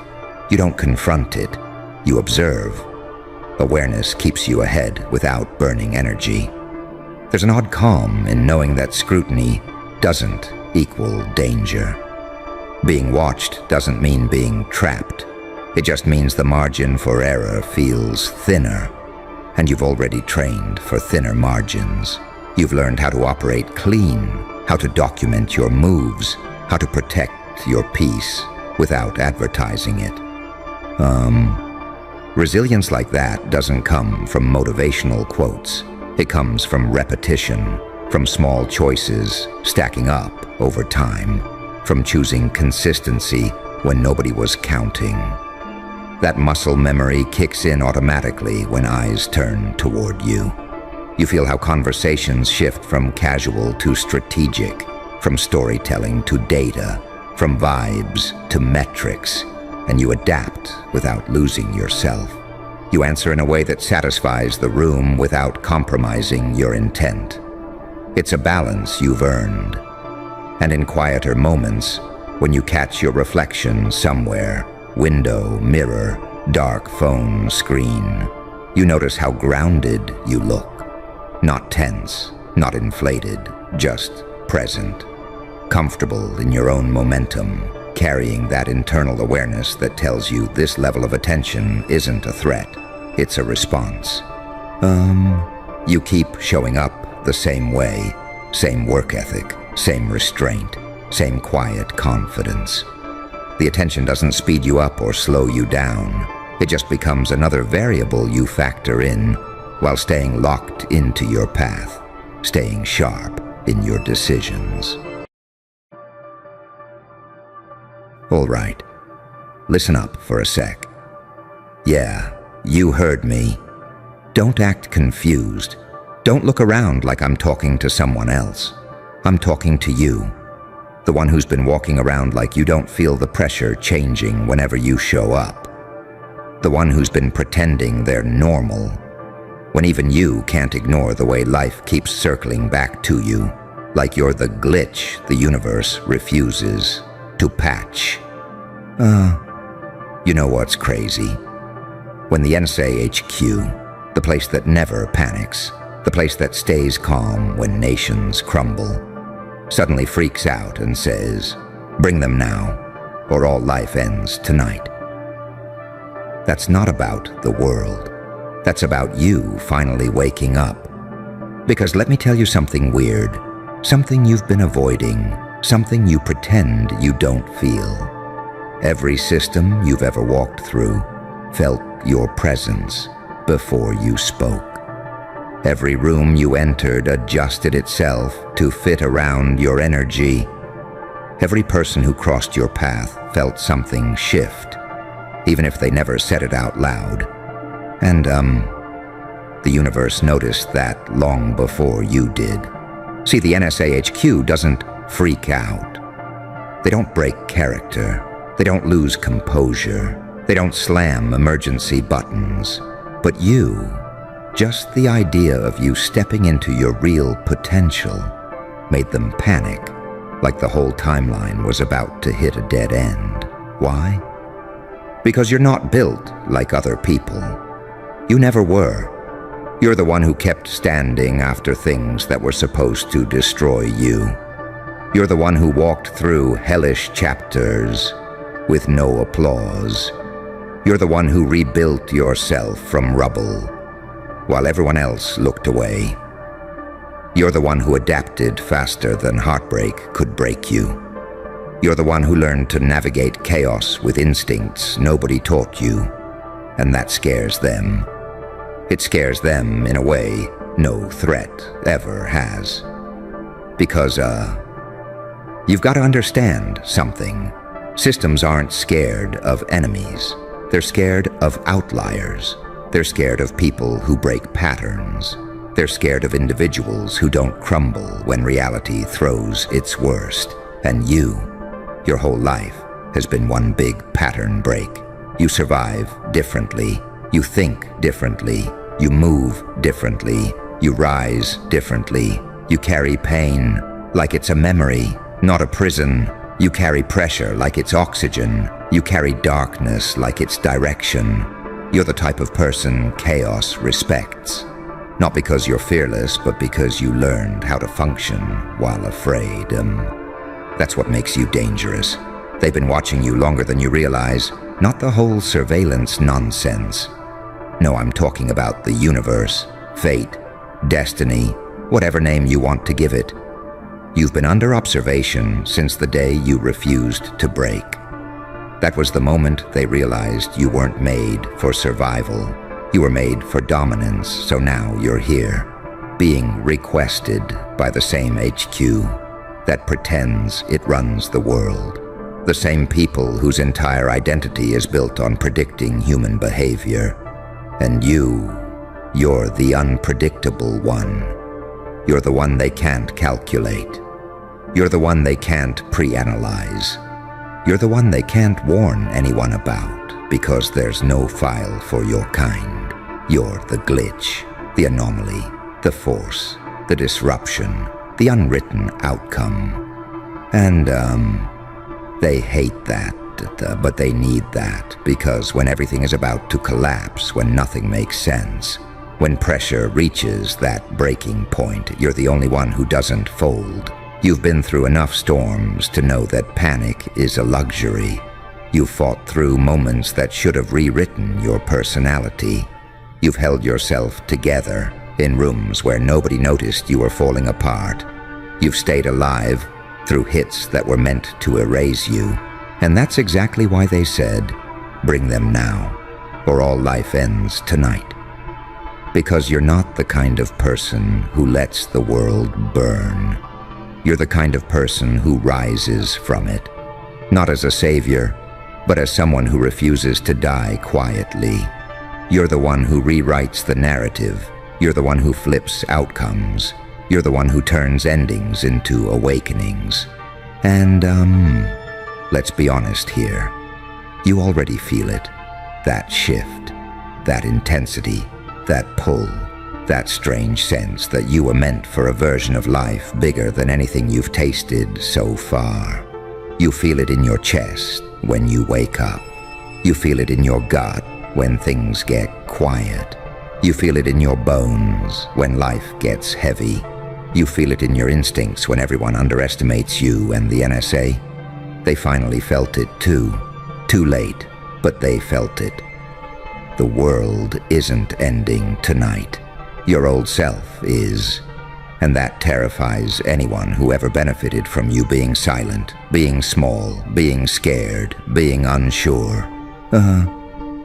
You don't confront it, you observe. Awareness keeps you ahead without burning energy. There's an odd calm in knowing that scrutiny doesn't equal danger. Being watched doesn't mean being trapped. It just means the margin for error feels thinner, and you've already trained for thinner margins. You've learned how to operate clean, how to document your moves, how to protect your peace without advertising it. Resilience like that doesn't come from motivational quotes. It comes from repetition, from small choices stacking up over time, from choosing consistency when nobody was counting. That muscle memory kicks in automatically when eyes turn toward you. You feel how conversations shift from casual to strategic, from storytelling to data, from vibes to metrics, and you adapt without losing yourself. You answer in a way that satisfies the room without compromising your intent. It's a balance you've earned. And in quieter moments, when you catch your reflection somewhere, window, mirror, dark phone screen, you notice how grounded you look. Not tense, not inflated, just present. Comfortable in your own momentum, carrying that internal awareness that tells you this level of attention isn't a threat, it's a response. You keep showing up the same way, same work ethic, same restraint, same quiet confidence. The attention doesn't speed you up or slow you down. It just becomes another variable you factor in while staying locked into your path, staying sharp in your decisions. All right, listen up for a sec. Yeah, you heard me. Don't act confused. Don't look around like I'm talking to someone else. I'm talking to you, the one who's been walking around like you don't feel the pressure changing whenever you show up. The one who's been pretending they're normal, when even you can't ignore the way life keeps circling back to you, like you're the glitch the universe refuses to patch. You know what's crazy? When the NSA HQ, the place that never panics, the place that stays calm when nations crumble, suddenly freaks out and says, "Bring them now, or all life ends tonight." That's not about the world. That's about you finally waking up. Because let me tell you something weird, something you've been avoiding, something you pretend you don't feel. Every system you've ever walked through felt your presence before you spoke. Every room you entered adjusted itself to fit around your energy. Every person who crossed your path felt something shift, even if they never said it out loud. And, the universe noticed that long before you did. See, the NSA HQ doesn't freak out. They don't break character. They don't lose composure. They don't slam emergency buttons. But you, just the idea of you stepping into your real potential made them panic, like the whole timeline was about to hit a dead end. Why? Because you're not built like other people. You never were. You're the one who kept standing after things that were supposed to destroy you. You're the one who walked through hellish chapters with no applause. You're the one who rebuilt yourself from rubble while everyone else looked away. You're the one who adapted faster than heartbreak could break you. You're the one who learned to navigate chaos with instincts nobody taught you, and that scares them. It scares them in a way no threat ever has. Because, you've got to understand something. Systems aren't scared of enemies. They're scared of outliers. They're scared of people who break patterns. They're scared of individuals who don't crumble when reality throws its worst. And you, your whole life, has been one big pattern break. You survive differently. You think differently. You move differently. You rise differently. You carry pain like it's a memory, not a prison. You carry pressure like it's oxygen. You carry darkness like it's direction. You're the type of person chaos respects. Not because you're fearless, but because you learned how to function while afraid. That's what makes you dangerous. They've been watching you longer than you realize. Not the whole surveillance nonsense. No, I'm talking about the universe, fate, destiny, whatever name you want to give it. You've been under observation since the day you refused to break. That was the moment they realized you weren't made for survival. You were made for dominance, so now you're here, being requested by the same HQ that pretends it runs the world. The same people whose entire identity is built on predicting human behavior. And you're the unpredictable one. You're the one they can't calculate. You're the one they can't pre-analyze. You're the one they can't warn anyone about because there's no file for your kind. You're the glitch, the anomaly, the force, the disruption, the unwritten outcome. And, they hate that, but they need that, because when everything is about to collapse, when nothing makes sense, when pressure reaches that breaking point, you're the only one who doesn't fold. You've been through enough storms to know that panic is a luxury. You've fought through moments that should have rewritten your personality. You've held yourself together in rooms where nobody noticed you were falling apart. You've stayed alive through hits that were meant to erase you. And that's exactly why they said, bring them now, or all life ends tonight. Because you're not the kind of person who lets the world burn. You're the kind of person who rises from it, not as a savior, but as someone who refuses to die quietly. You're the one who rewrites the narrative. You're the one who flips outcomes. You're the one who turns endings into awakenings. And, let's be honest here. You already feel it. That shift, that intensity, that pull, that strange sense that you were meant for a version of life bigger than anything you've tasted so far. You feel it in your chest when you wake up. You feel it in your gut when things get quiet. You feel it in your bones when life gets heavy. You feel it in your instincts when everyone underestimates you and the NSA. They finally felt it too. Too late, but they felt it. The world isn't ending tonight. Your old self is. And that terrifies anyone who ever benefited from you being silent, being small, being scared, being unsure.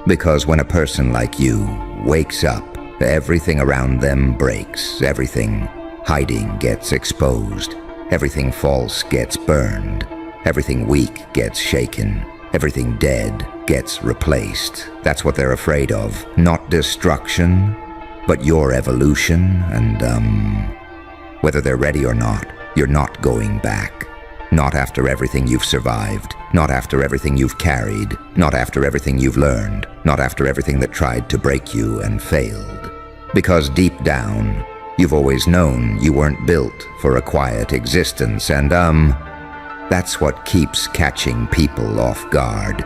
Because when a person like you wakes up, everything around them breaks. Everything hiding gets exposed. Everything false gets burned. Everything weak gets shaken. Everything dead gets replaced. That's what they're afraid of. Not destruction, but your evolution. And, whether they're ready or not, you're not going back. Not after everything you've survived. Not after everything you've carried. Not after everything you've learned. Not after everything that tried to break you and failed. Because deep down, you've always known you weren't built for a quiet existence, and, that's what keeps catching people off guard.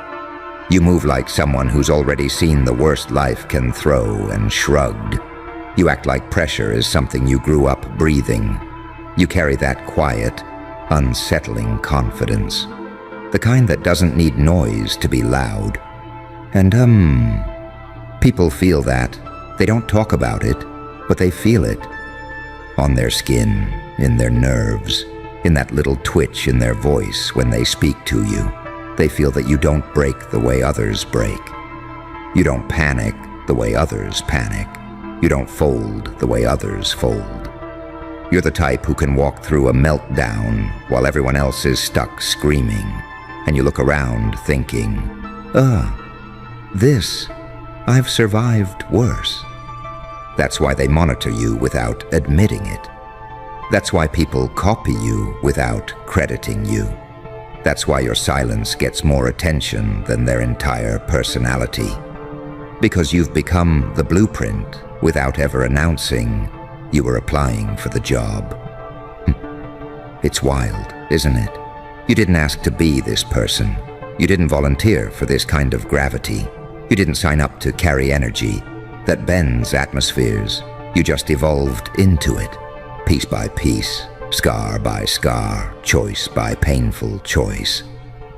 You move like someone who's already seen the worst life can throw and shrugged. You act like pressure is something you grew up breathing. You carry that quiet, unsettling confidence. The kind that doesn't need noise to be loud. And, people feel that. They don't talk about it, but they feel it. On their skin, in their nerves, in that little twitch in their voice when they speak to you. They feel that you don't break the way others break. You don't panic the way others panic. You don't fold the way others fold. You're the type who can walk through a meltdown while everyone else is stuck screaming, and you look around thinking, I've survived worse. That's why they monitor you without admitting it. That's why people copy you without crediting you. That's why your silence gets more attention than their entire personality. Because you've become the blueprint without ever announcing you were applying for the job. It's wild, isn't it? You didn't ask to be this person. You didn't volunteer for this kind of gravity. You didn't sign up to carry energy that bends atmospheres. You just evolved into it, piece by piece, scar by scar, choice by painful choice.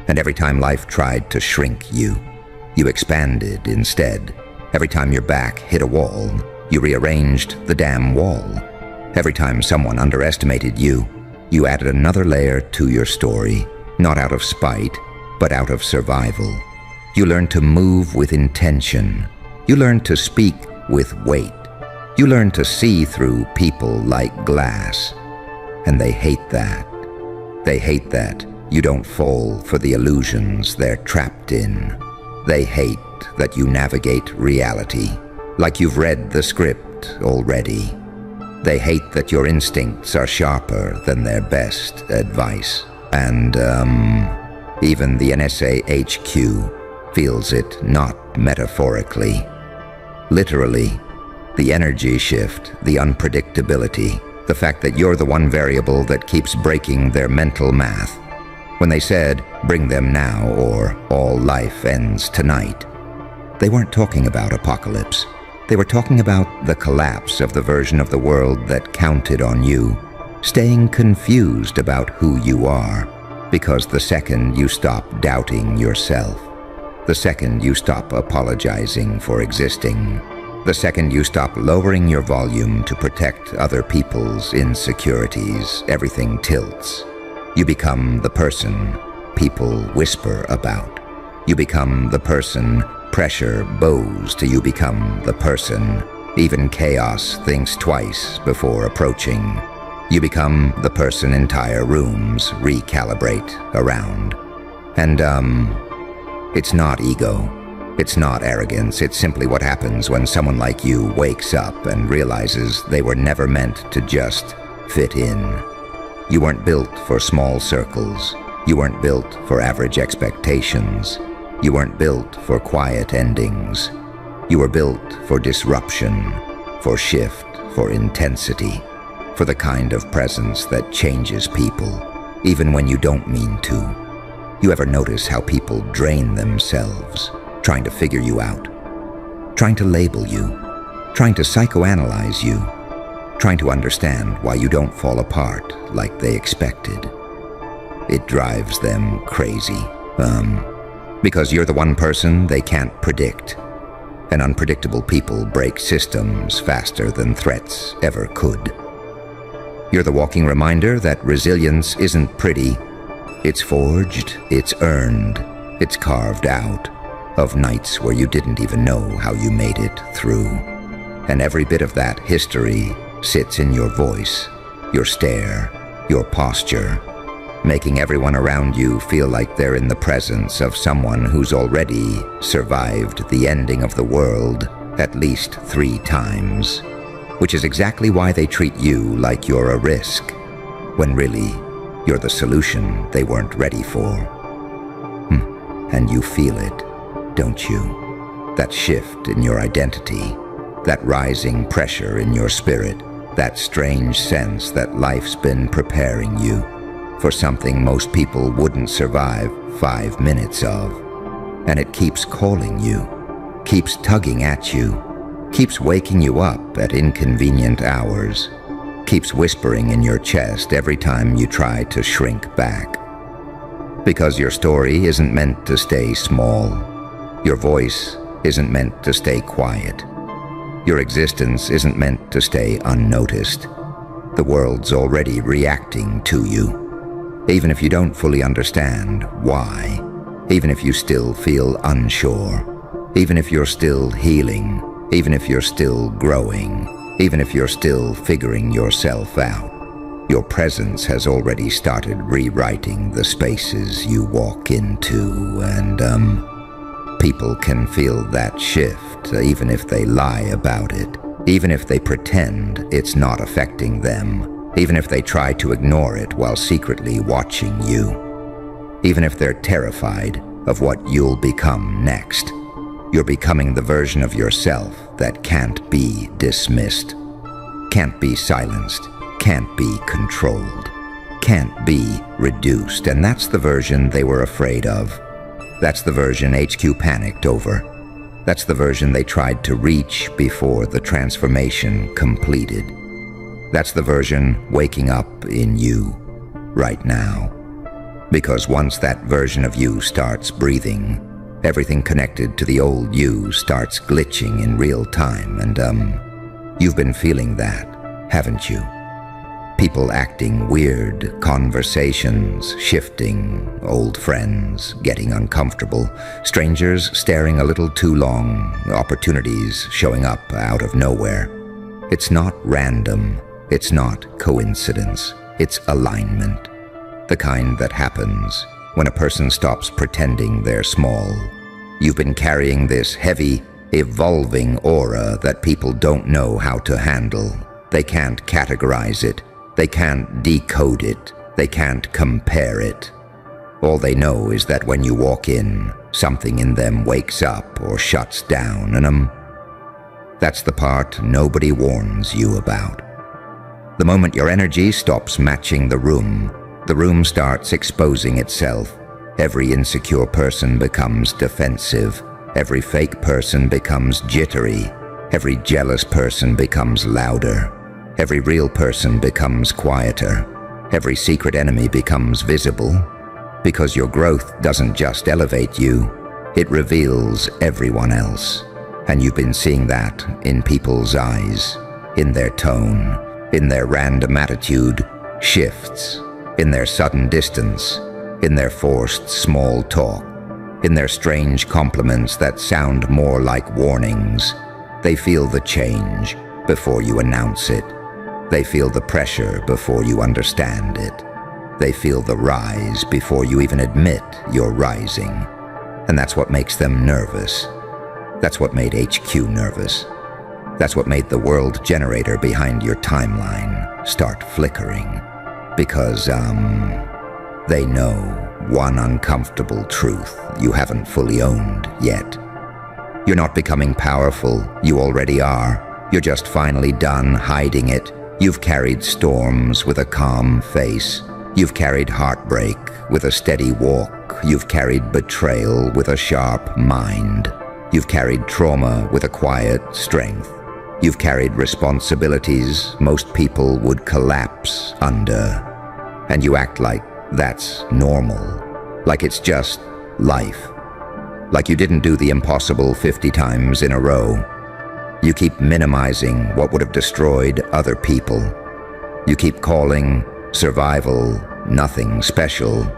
And every time life tried to shrink you, you expanded instead. Every time your back hit a wall, you rearranged the damn wall. Every time someone underestimated you, you added another layer to your story, not out of spite, but out of survival. You learned to move with intention. You learned to speak with weight. You learn to see through people like glass. And they hate that. They hate that you don't fall for the illusions they're trapped in. They hate that you navigate reality like you've read the script already. They hate that your instincts are sharper than their best advice. And, even the NSA HQ feels it, not metaphorically. Literally. The energy shift, the unpredictability, the fact that you're the one variable that keeps breaking their mental math. When they said, "Bring them now," or "All life ends tonight," they weren't talking about apocalypse. They were talking about the collapse of the version of the world that counted on you, staying confused about who you are, because the second you stop doubting yourself, the second you stop apologizing for existing, the second you stop lowering your volume to protect other people's insecurities, everything tilts. You become the person people whisper about. You become the person pressure bows to. You become the person even chaos thinks twice before approaching. You become the person entire rooms recalibrate around. And it's not ego. It's not arrogance. It's simply what happens when someone like you wakes up and realizes they were never meant to just fit in. You weren't built for small circles. You weren't built for average expectations. You weren't built for quiet endings. You were built for disruption, for shift, for intensity, for the kind of presence that changes people, even when you don't mean to. You ever notice how people drain themselves, trying to figure you out, trying to label you, trying to psychoanalyze you, trying to understand why you don't fall apart like they expected? It drives them crazy. Because you're the one person they can't predict. And unpredictable people break systems faster than threats ever could. You're the walking reminder that resilience isn't pretty. It's forged, it's earned, it's carved out of nights where you didn't even know how you made it through. And every bit of that history sits in your voice, your stare, your posture, making everyone around you feel like they're in the presence of someone who's already survived the ending of the world at least 3 times, which is exactly why they treat you like you're a risk, when really you're the solution they weren't ready for. And you feel it, don't you? That shift in your identity, that rising pressure in your spirit, that strange sense that life's been preparing you for something most people wouldn't survive 5 minutes of. And it keeps calling you, keeps tugging at you, keeps waking you up at inconvenient hours, keeps whispering in your chest every time you try to shrink back. Because your story isn't meant to stay small. Your voice isn't meant to stay quiet. Your existence isn't meant to stay unnoticed. The world's already reacting to you. Even if you don't fully understand why, even if you still feel unsure, even if you're still healing, even if you're still growing, even if you're still figuring yourself out, your presence has already started rewriting the spaces you walk into, and people can feel that shift even if they lie about it, even if they pretend it's not affecting them, even if they try to ignore it while secretly watching you, even if they're terrified of what you'll become next. You're becoming the version of yourself that can't be dismissed, can't be silenced, can't be controlled, can't be reduced. And that's the version they were afraid of. That's the version HQ panicked over. That's the version they tried to reach before the transformation completed. That's the version waking up in you right now. Because once that version of you starts breathing, everything connected to the old you starts glitching in real time. And you've been feeling that, haven't you? People acting weird, conversations shifting, old friends getting uncomfortable, strangers staring a little too long, opportunities showing up out of nowhere. It's not random. It's not coincidence, it's alignment. The kind that happens when a person stops pretending they're small. You've been carrying this heavy, evolving aura that people don't know how to handle. They can't categorize it, they can't decode it, they can't compare it. All they know is that when you walk in, something in them wakes up or shuts down, and that's the part nobody warns you about. The moment your energy stops matching the room, The room starts exposing itself. Every insecure person becomes defensive. Every fake person becomes jittery. Every jealous person becomes louder. Every real person becomes quieter. Every secret enemy becomes visible. Because your growth doesn't just elevate you, it reveals everyone else. And you've been seeing that in people's eyes, in their tone, in their random attitude shifts, in their sudden distance, in their forced small talk, in their strange compliments that sound more like warnings. They feel the change before you announce it. They feel the pressure before you understand it. They feel the rise before you even admit you're rising. And that's what makes them nervous. That's what made HQ nervous. That's what made the world generator behind your timeline start flickering. Because, they know one uncomfortable truth you haven't fully owned yet. You're not becoming powerful, you already are. You're just finally done hiding it. You've carried storms with a calm face. You've carried heartbreak with a steady walk. You've carried betrayal with a sharp mind. You've carried trauma with a quiet strength. You've carried responsibilities most people would collapse under. And you act like that's normal, like it's just life. Like you didn't do the impossible 50 times in a row. You keep minimizing what would have destroyed other people. You keep calling survival nothing special.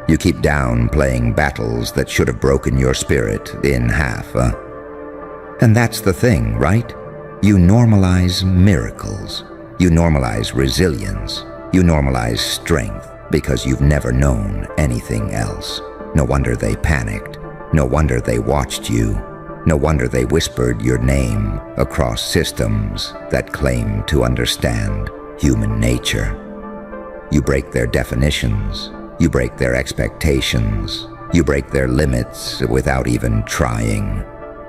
You keep downplaying battles that should have broken your spirit in half. And that's the thing, right? You normalize miracles. You normalize resilience. You normalize strength because you've never known anything else. No wonder they panicked. No wonder they watched you. No wonder they whispered your name across systems that claim to understand human nature. You break their definitions. You break their expectations. You break their limits without even trying.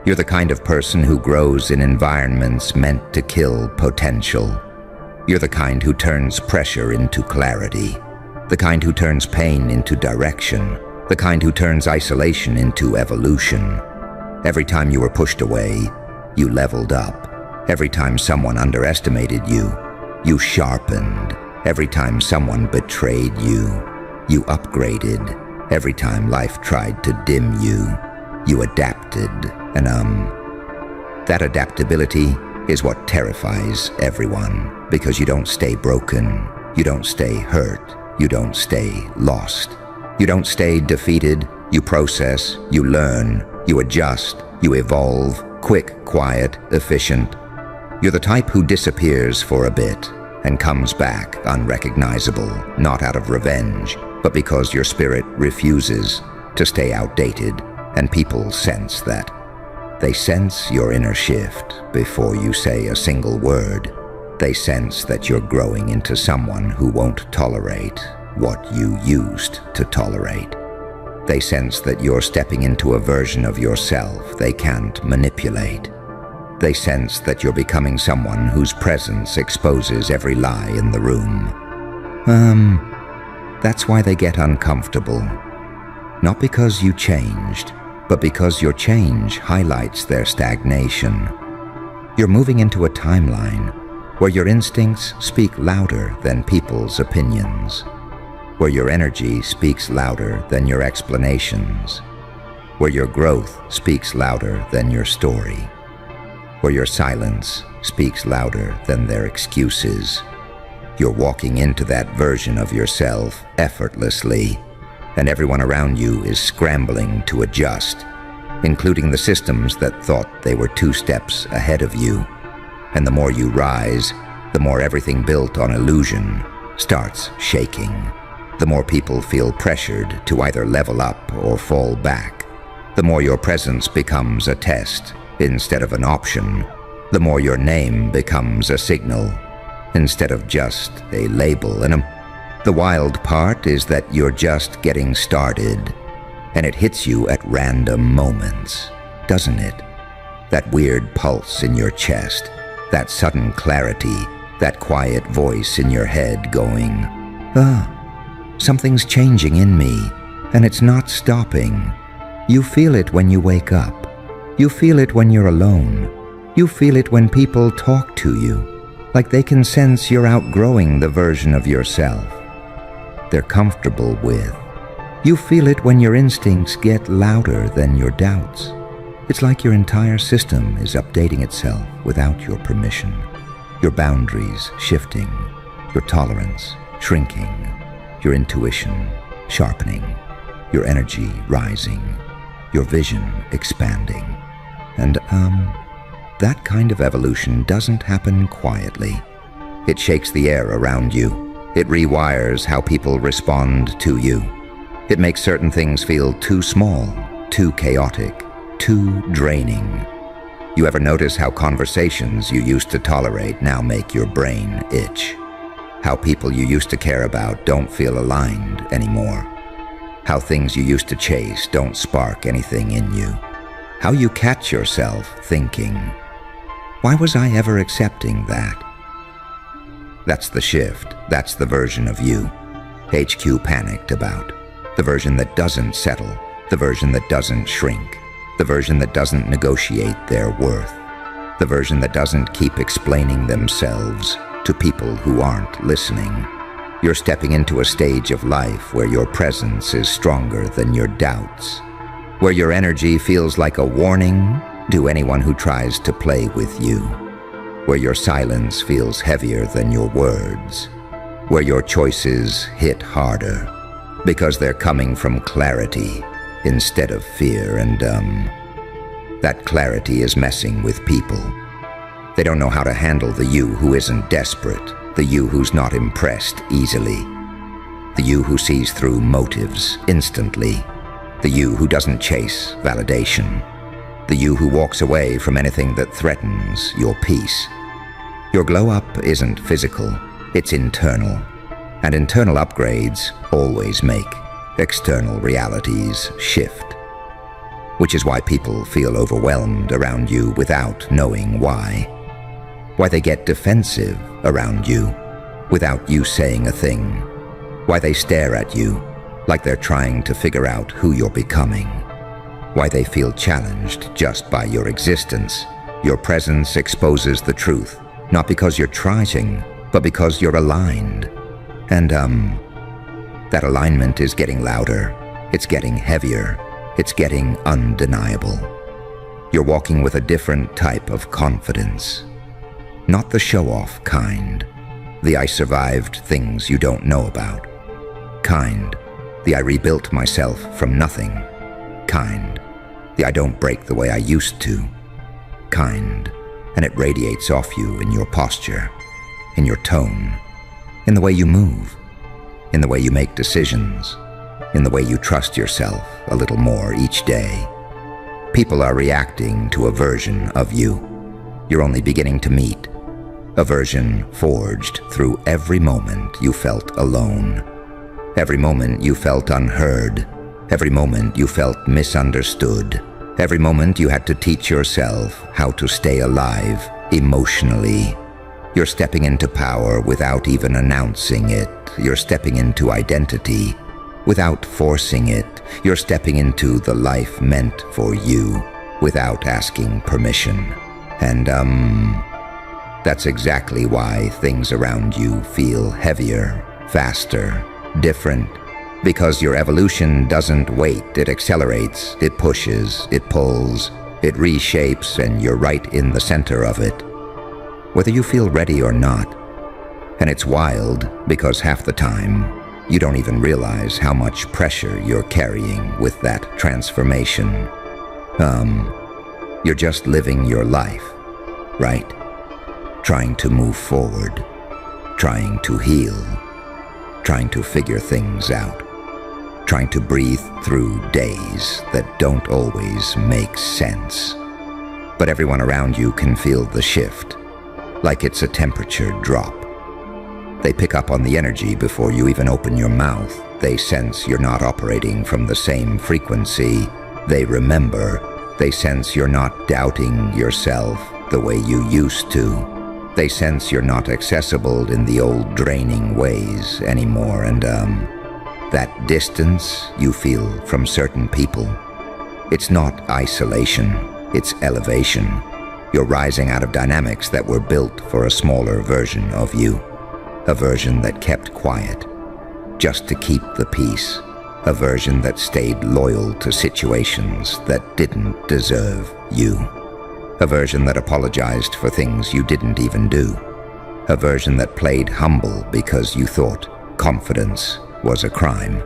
You're the kind of person who grows in environments meant to kill potential. You're the kind who turns pressure into clarity. The kind who turns pain into direction. The kind who turns isolation into evolution. Every time you were pushed away, you leveled up. Every time someone underestimated you, you sharpened. Every time someone betrayed you, you upgraded. Every time life tried to dim you, you adapted. And that adaptability is what terrifies everyone, because you don't stay broken, you don't stay hurt, you don't stay lost. You don't stay defeated, you process, you learn, you adjust, you evolve, quick, quiet, efficient. You're the type who disappears for a bit and comes back unrecognizable, not out of revenge, but because your spirit refuses to stay outdated, and people sense that. They sense your inner shift before you say a single word. They sense that you're growing into someone who won't tolerate what you used to tolerate. They sense that you're stepping into a version of yourself they can't manipulate. They sense that you're becoming someone whose presence exposes every lie in the room. That's why they get uncomfortable. Not because you changed, but because your change highlights their stagnation. You're moving into a timeline where your instincts speak louder than people's opinions, where your energy speaks louder than your explanations, where your growth speaks louder than your story, where your silence speaks louder than their excuses. You're walking into that version of yourself effortlessly, and everyone around you is scrambling to adjust, including the systems that thought they were 2 steps ahead of you. And the more you rise, the more everything built on illusion starts shaking. The more people feel pressured to either level up or fall back. The more your presence becomes a test instead of an option. The more your name becomes a signal instead of just a label. And the wild part is that you're just getting started, and it hits you at random moments, doesn't it? That weird pulse in your chest, that sudden clarity, that quiet voice in your head going, Something's changing in me, and it's not stopping. You feel it when you wake up. You feel it when you're alone. You feel it when people talk to you, like they can sense you're outgrowing the version of yourself they're comfortable with. You feel it when your instincts get louder than your doubts. It's like your entire system is updating itself without your permission. Your boundaries shifting, your tolerance shrinking, your intuition sharpening, your energy rising, your vision expanding. And that kind of evolution doesn't happen quietly. It shakes the air around you. It rewires how people respond to you. It makes certain things feel too small, too chaotic, too draining. You ever notice how conversations you used to tolerate now make your brain itch? How people you used to care about don't feel aligned anymore? How things you used to chase don't spark anything in you? How you catch yourself thinking, why was I ever accepting that? That's the shift. That's the version of you HQ panicked about. The version that doesn't settle. The version that doesn't shrink. The version that doesn't negotiate their worth. The version that doesn't keep explaining themselves to people who aren't listening. You're stepping into a stage of life where your presence is stronger than your doubts, where your energy feels like a warning to anyone who tries to play with you, where your silence feels heavier than your words, where your choices hit harder because they're coming from clarity instead of fear. And that clarity is messing with people. They don't know how to handle the you who isn't desperate, the you who's not impressed easily, the you who sees through motives instantly, the you who doesn't chase validation, the you who walks away from anything that threatens your peace. Your glow up isn't physical, it's internal, and internal upgrades always make external realities shift, which is why people feel overwhelmed around you without knowing why they get defensive around you without you saying a thing, why they stare at you like they're trying to figure out who you're becoming, why they feel challenged just by your existence. Your presence exposes the truth, not because you're trying, but because you're aligned. And that alignment is getting louder, it's getting heavier, it's getting undeniable. You're walking with a different type of confidence. Not the show-off kind, the I survived things you don't know about kind, the I rebuilt myself from nothing kind, the I don't break the way I used to kind, and it radiates off you in your posture, in your tone, in the way you move, in the way you make decisions, in the way you trust yourself a little more each day. People are reacting to a version of you you're only beginning to meet, a version forged through every moment you felt alone, every moment you felt unheard, every moment you felt misunderstood, every moment you had to teach yourself how to stay alive emotionally. You're stepping into power without even announcing it. You're stepping into identity without forcing it. You're stepping into the life meant for you without asking permission. And that's exactly why things around you feel heavier, faster, different. Because your evolution doesn't wait, it accelerates, it pushes, it pulls, it reshapes, and you're right in the center of it, whether you feel ready or not. And it's wild because half the time, you don't even realize how much pressure you're carrying with that transformation. You're just living your life, right? Trying to move forward, trying to heal, trying to figure things out, trying to breathe through days that don't always make sense. But everyone around you can feel the shift, like it's a temperature drop. They pick up on the energy before you even open your mouth. They sense you're not operating from the same frequency. They remember. They sense you're not doubting yourself the way you used to. They sense you're not accessible in the old draining ways anymore. And that distance you feel from certain people. It's not isolation, it's elevation. You're rising out of dynamics that were built for a smaller version of you. A version that kept quiet, just to keep the peace. A version that stayed loyal to situations that didn't deserve you. A version that apologized for things you didn't even do. A version that played humble because you thought confidence was a crime.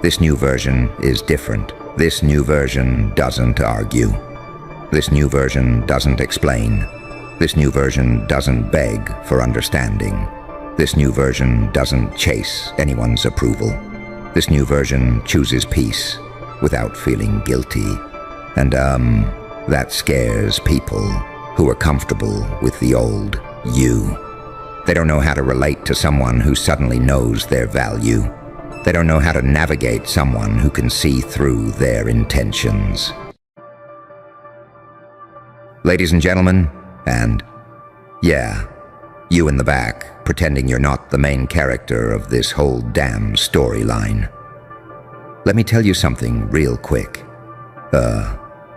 This new version is different. This new version doesn't argue. This new version doesn't explain. This new version doesn't beg for understanding. This new version doesn't chase anyone's approval. This new version chooses peace without feeling guilty. And that scares people who are comfortable with the old you. They don't know how to relate to someone who suddenly knows their value. They don't know how to navigate someone who can see through their intentions. Ladies and gentlemen, and yeah, you in the back, pretending you're not the main character of this whole damn storyline. Let me tell you something real quick.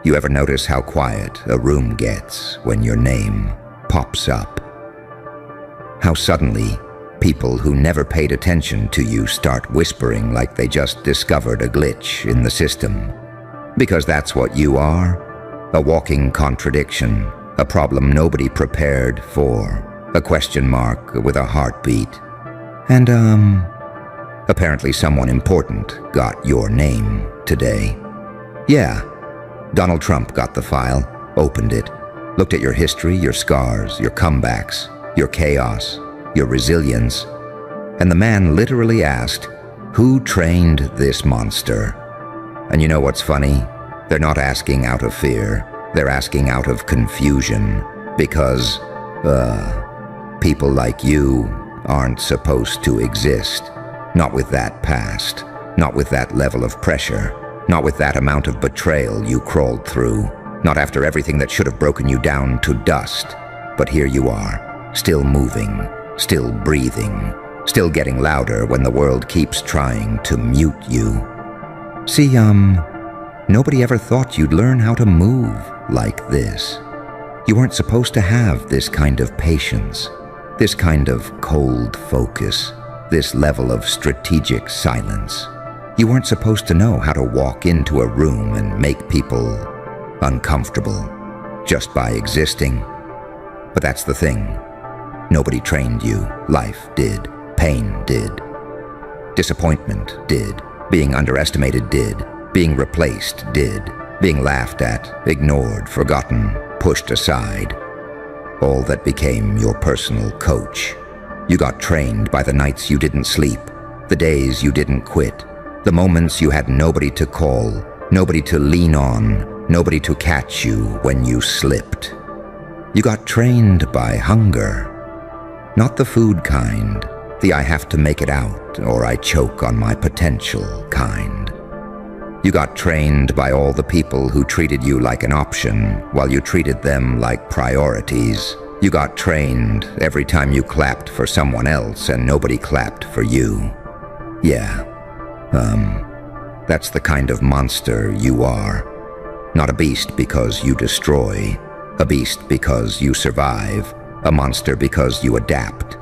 You ever notice how quiet a room gets when your name pops up? How suddenly, people who never paid attention to you start whispering like they just discovered a glitch in the system. Because that's what you are, a walking contradiction, a problem nobody prepared for, a question mark with a heartbeat. And, apparently someone important got your name today. Yeah, Donald Trump got the file, opened it, looked at your history, your scars, your comebacks, your chaos, your resilience, and the man literally asked, "Who trained this monster?" And you know what's funny? They're not asking out of fear, they're asking out of confusion, because, people like you aren't supposed to exist. Not with that past, not with that level of pressure, not with that amount of betrayal you crawled through, not after everything that should have broken you down to dust. But here you are, still moving, still breathing, still getting louder when the world keeps trying to mute you. See, nobody ever thought you'd learn how to move like this. You weren't supposed to have this kind of patience, this kind of cold focus, this level of strategic silence. You weren't supposed to know how to walk into a room and make people uncomfortable just by existing. But that's the thing. Nobody trained you. Life did. Pain did. Disappointment did. Being underestimated did. Being replaced did. Being laughed at, ignored, forgotten, pushed aside. All that became your personal coach. You got trained by the nights you didn't sleep, the days you didn't quit, the moments you had nobody to call, nobody to lean on, nobody to catch you when you slipped. You got trained by hunger. Not the food kind, the I have to make it out or I choke on my potential kind. You got trained by all the people who treated you like an option while you treated them like priorities. You got trained every time you clapped for someone else and nobody clapped for you. Yeah, that's the kind of monster you are. Not a beast because you destroy, a beast because you survive, a monster because you adapt,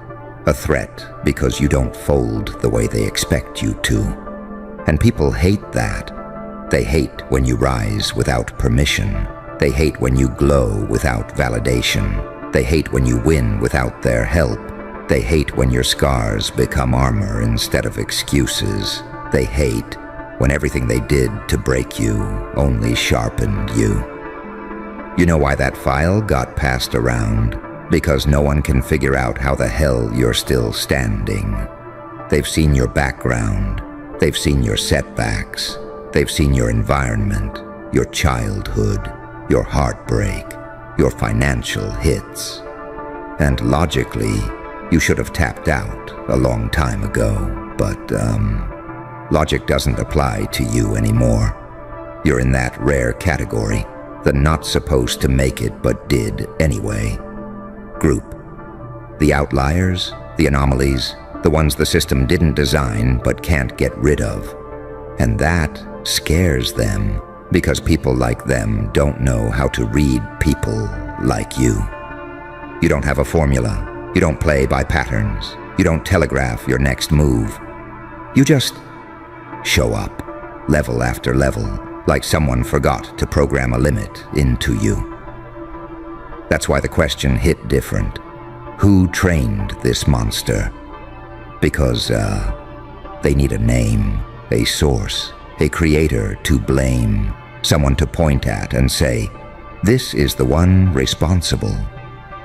a threat because you don't fold the way they expect you to. And people hate that. They hate when you rise without permission. They hate when you glow without validation. They hate when you win without their help. They hate when your scars become armor instead of excuses. They hate when everything they did to break you only sharpened you. You know why that file got passed around? Because no one can figure out how the hell you're still standing. They've seen your background. They've seen your setbacks. They've seen your environment, your childhood, your heartbreak, your financial hits. And logically, you should have tapped out a long time ago, but logic doesn't apply to you anymore. You're in that rare category, the not supposed to make it but did anyway group. The outliers, the anomalies, the ones the system didn't design but can't get rid of. And that scares them, because people like them don't know how to read people like you. You don't have a formula. You don't play by patterns. You don't telegraph your next move. You just show up, level after level, like someone forgot to program a limit into you. That's why the question hit different. Who trained this monster? Because, they need a name, a source, a creator to blame, someone to point at and say, this is the one responsible.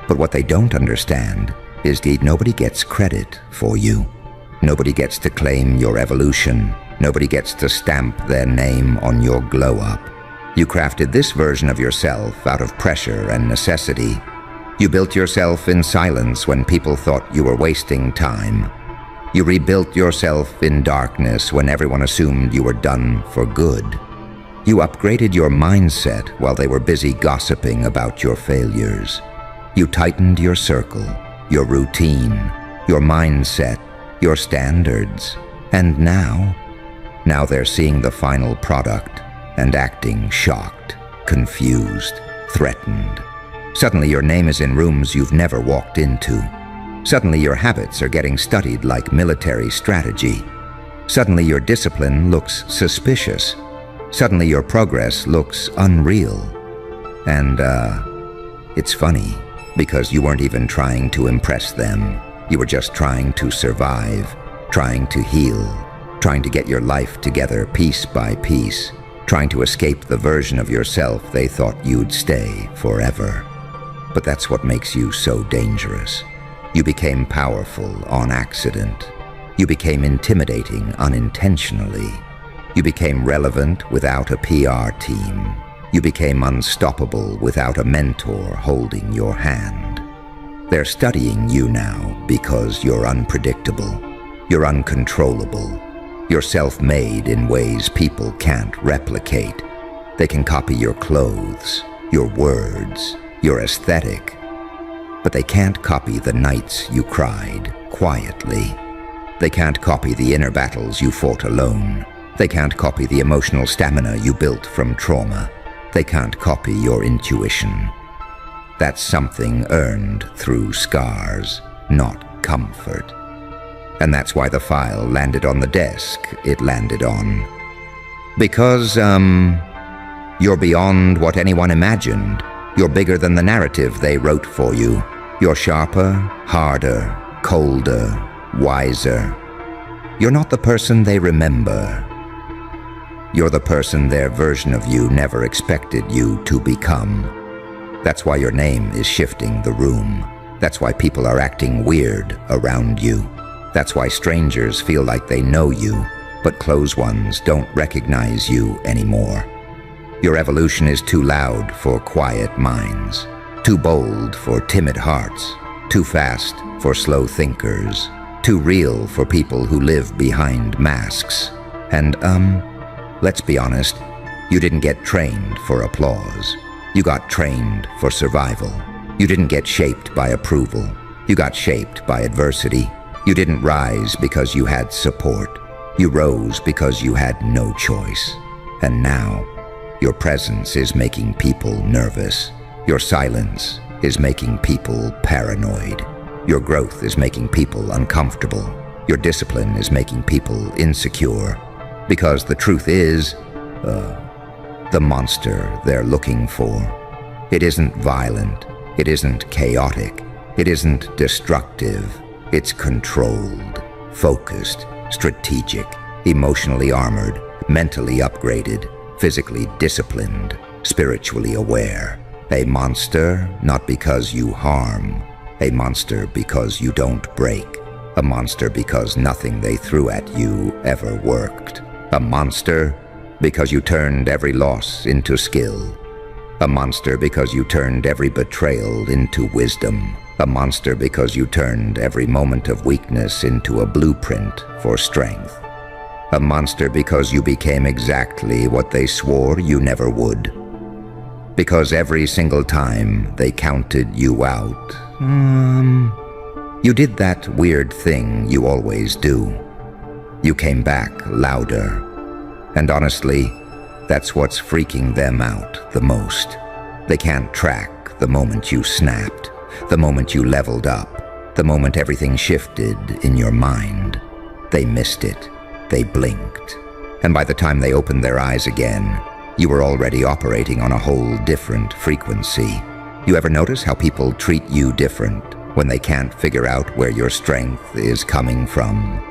But what they don't understand is that nobody gets credit for you. Nobody gets to claim your evolution. Nobody gets to stamp their name on your glow-up. You crafted this version of yourself out of pressure and necessity. You built yourself in silence when people thought you were wasting time. You rebuilt yourself in darkness when everyone assumed you were done for good. You upgraded your mindset while they were busy gossiping about your failures. You tightened your circle, your routine, your mindset, your standards. And now they're seeing the final product and acting shocked, confused, threatened. Suddenly your name is in rooms you've never walked into. Suddenly your habits are getting studied like military strategy. Suddenly your discipline looks suspicious. Suddenly your progress looks unreal. And, it's funny, because you weren't even trying to impress them. You were just trying to survive, trying to heal, trying to get your life together piece by piece, trying to escape the version of yourself they thought you'd stay forever. But that's what makes you so dangerous. You became powerful on accident. You became intimidating unintentionally. You became relevant without a PR team. You became unstoppable without a mentor holding your hand. They're studying you now because you're unpredictable. You're uncontrollable. You're self-made in ways people can't replicate. They can copy your clothes, your words, your aesthetic, but they can't copy the nights you cried quietly. They can't copy the inner battles you fought alone. They can't copy the emotional stamina you built from trauma. They can't copy your intuition. That's something earned through scars, not comfort. And that's why the file landed on the desk it landed on. Because, you're beyond what anyone imagined. You're bigger than the narrative they wrote for you. You're sharper, harder, colder, wiser. You're not the person they remember. You're the person their version of you never expected you to become. That's why your name is shifting the room. That's why people are acting weird around you. That's why strangers feel like they know you, but close ones don't recognize you anymore. Your evolution is too loud for quiet minds, too bold for timid hearts, too fast for slow thinkers, too real for people who live behind masks. And, let's be honest, you didn't get trained for applause. You got trained for survival. You didn't get shaped by approval. You got shaped by adversity. You didn't rise because you had support. You rose because you had no choice. And now, your presence is making people nervous. Your silence is making people paranoid. Your growth is making people uncomfortable. Your discipline is making people insecure. Because the truth is, the monster they're looking for. It isn't violent. It isn't chaotic. It isn't destructive. It's controlled, focused, strategic, emotionally armored, mentally upgraded, physically disciplined, spiritually aware. A monster not because you harm. A monster because you don't break. A monster because nothing they threw at you ever worked. A monster because you turned every loss into skill. A monster because you turned every betrayal into wisdom. A monster because you turned every moment of weakness into a blueprint for strength. A monster because you became exactly what they swore you never would. Because every single time they counted you out, You did that weird thing you always do. You came back louder. And honestly, that's what's freaking them out the most. They can't track the moment you snapped, the moment you leveled up, the moment everything shifted in your mind. They missed it. They blinked. And by the time they opened their eyes again, you were already operating on a whole different frequency. You ever notice how people treat you different when they can't figure out where your strength is coming from?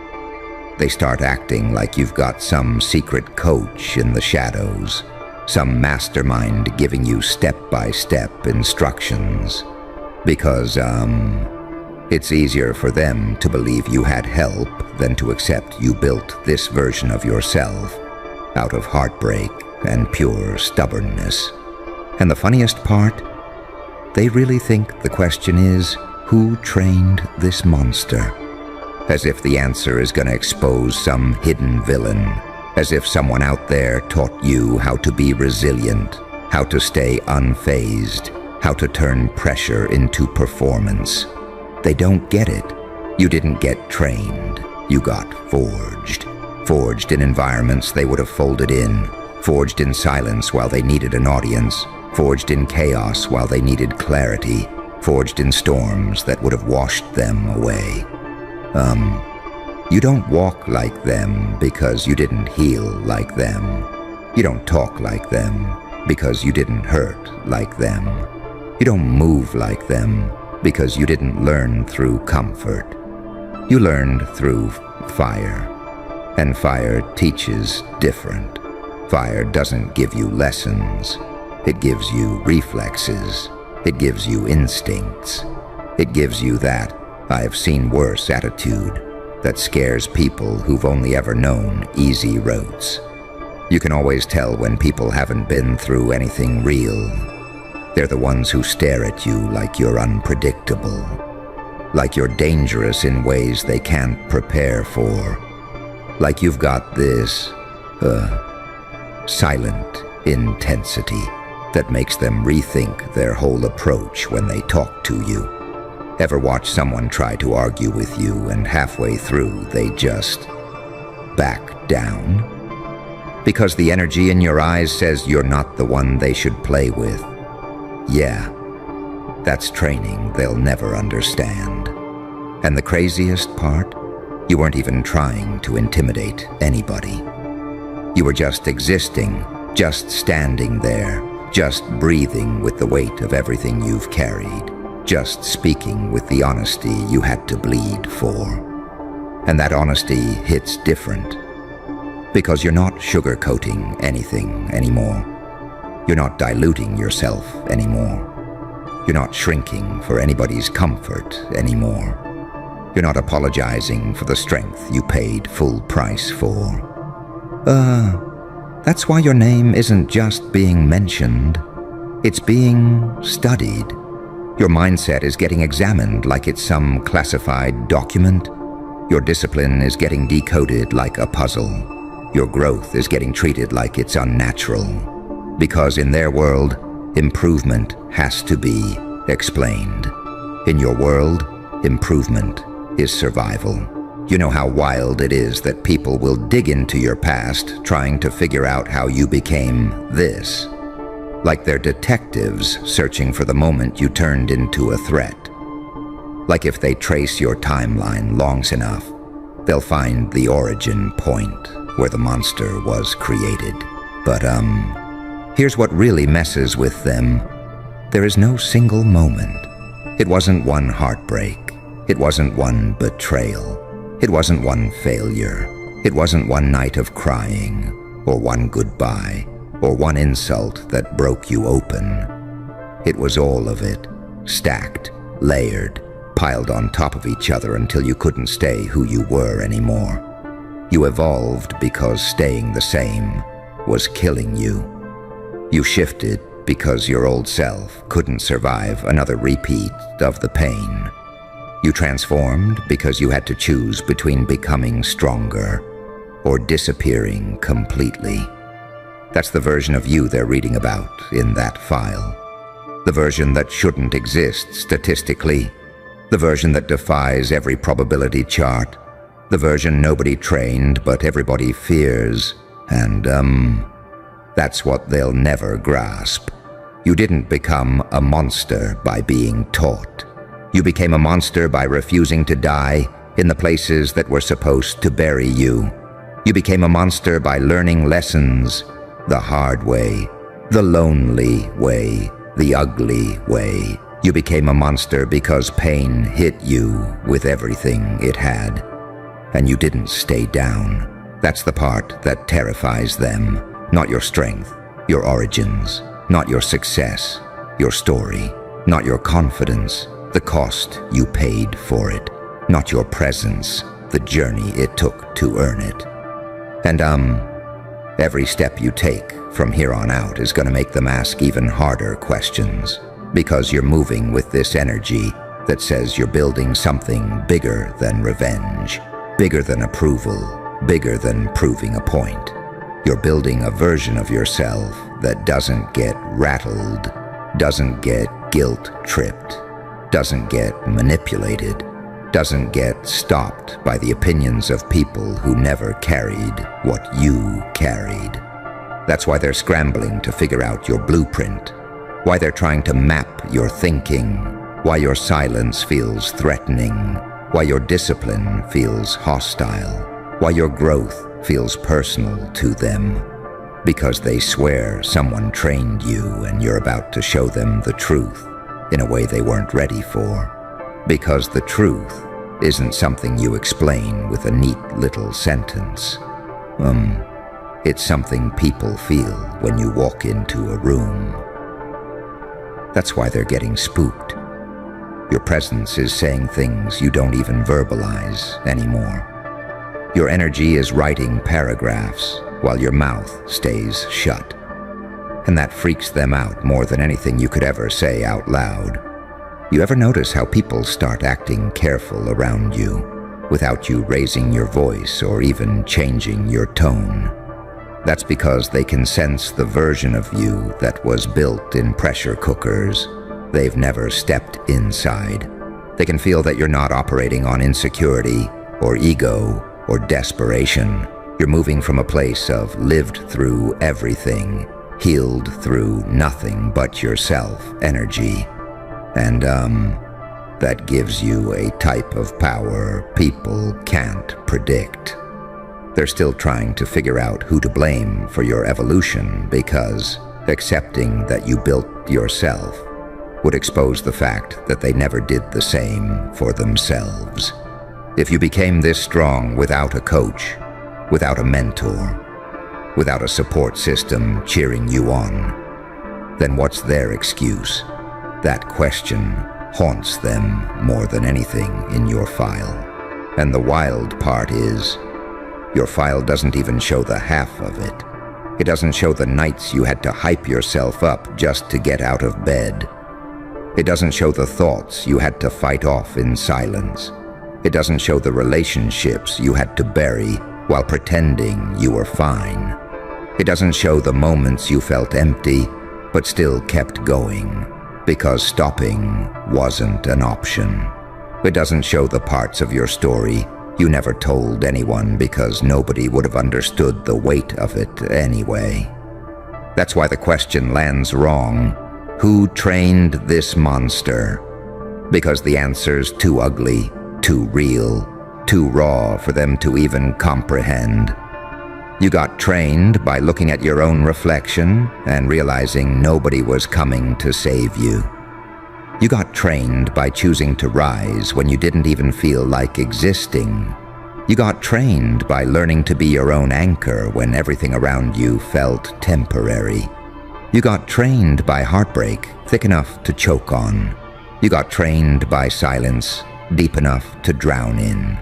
They start acting like you've got some secret coach in the shadows, some mastermind giving you step-by-step instructions. Because, it's easier for them to believe you had help than to accept you built this version of yourself out of heartbreak and pure stubbornness. And the funniest part? They really think the question is, who trained this monster? As if the answer is going to expose some hidden villain. As if someone out there taught you how to be resilient, how to stay unfazed, how to turn pressure into performance. They don't get it. You didn't get trained. You got forged. Forged in environments they would have folded in. Forged in silence while they needed an audience. Forged in chaos while they needed clarity. Forged in storms that would have washed them away. You don't walk like them because you didn't heal like them. You don't talk like them because you didn't hurt like them. You don't move like them because you didn't learn through comfort. You learned through fire. And fire teaches different. Fire doesn't give you lessons. It gives you reflexes. It gives you instincts. It gives you that "I've seen worse" attitude that scares people who've only ever known easy roads. You can always tell when people haven't been through anything real. They're the ones who stare at you like you're unpredictable, like you're dangerous in ways they can't prepare for, like you've got this, silent intensity that makes them rethink their whole approach when they talk to you. Ever watch someone try to argue with you and halfway through they just back down? Because the energy in your eyes says you're not the one they should play with. Yeah, that's training they'll never understand. And the craziest part? You weren't even trying to intimidate anybody. You were just existing, just standing there, just breathing with the weight of everything you've carried, just speaking with the honesty you had to bleed for. And that honesty hits different, because you're not sugarcoating anything anymore. You're not diluting yourself anymore. You're not shrinking for anybody's comfort anymore. You're not apologizing for the strength you paid full price for. That's why your name isn't just being mentioned. It's being studied. Your mindset is getting examined like it's some classified document. Your discipline is getting decoded like a puzzle. Your growth is getting treated like it's unnatural. Because in their world, improvement has to be explained. In your world, improvement is survival. You know how wild it is that people will dig into your past trying to figure out how you became this. Like they're detectives searching for the moment you turned into a threat. Like if they trace your timeline long enough, they'll find the origin point where the monster was created. But here's what really messes with them. There is no single moment. It wasn't one heartbreak. It wasn't one betrayal. It wasn't one failure. It wasn't one night of crying, or one goodbye, or one insult that broke you open. It was all of it, stacked, layered, piled on top of each other until you couldn't stay who you were anymore. You evolved because staying the same was killing you. You shifted because your old self couldn't survive another repeat of the pain. You transformed because you had to choose between becoming stronger or disappearing completely. That's the version of you they're reading about in that file. The version that shouldn't exist statistically. The version that defies every probability chart. The version nobody trained but everybody fears. And, that's what they'll never grasp. You didn't become a monster by being taught. You became a monster by refusing to die in the places that were supposed to bury you. You became a monster by learning lessons the hard way, the lonely way, the ugly way. You became a monster because pain hit you with everything it had. And you didn't stay down. That's the part that terrifies them. Not your strength, your origins, not your success, your story, not your confidence, the cost you paid for it, not your presence, the journey it took to earn it. And every step you take from here on out is going to make them ask even harder questions, because you're moving with this energy that says you're building something bigger than revenge, bigger than approval, bigger than proving a point. You're building a version of yourself that doesn't get rattled, doesn't get guilt-tripped, doesn't get manipulated, doesn't get stopped by the opinions of people who never carried what you carried. That's why they're scrambling to figure out your blueprint, why they're trying to map your thinking, why your silence feels threatening, why your discipline feels hostile, why your growth feels personal to them, because they swear someone trained you and you're about to show them the truth in a way they weren't ready for. Because the truth isn't something you explain with a neat little sentence. It's something people feel when you walk into a room. That's why they're getting spooked. Your presence is saying things you don't even verbalize anymore. Your energy is writing paragraphs while your mouth stays shut. And that freaks them out more than anything you could ever say out loud. You ever notice how people start acting careful around you without you raising your voice or even changing your tone? That's because they can sense the version of you that was built in pressure cookers. They've never stepped inside. They can feel that you're not operating on insecurity or ego or desperation. You're moving from a place of lived through everything, healed through nothing but yourself energy. And that gives you a type of power people can't predict. They're still trying to figure out who to blame for your evolution, because accepting that you built yourself would expose the fact that they never did the same for themselves. If you became this strong without a coach, without a mentor, without a support system cheering you on, then what's their excuse? That question haunts them more than anything in your file. And the wild part is, your file doesn't even show the half of it. It doesn't show the nights you had to hype yourself up just to get out of bed. It doesn't show the thoughts you had to fight off in silence. It doesn't show the relationships you had to bury while pretending you were fine. It doesn't show the moments you felt empty but still kept going because stopping wasn't an option. It doesn't show the parts of your story you never told anyone because nobody would have understood the weight of it anyway. That's why the question lands wrong. Who trained this monster? Because the answer's too ugly, too real, too raw for them to even comprehend. You got trained by looking at your own reflection and realizing nobody was coming to save you. You got trained by choosing to rise when you didn't even feel like existing. You got trained by learning to be your own anchor when everything around you felt temporary. You got trained by heartbreak thick enough to choke on. You got trained by silence deep enough to drown in.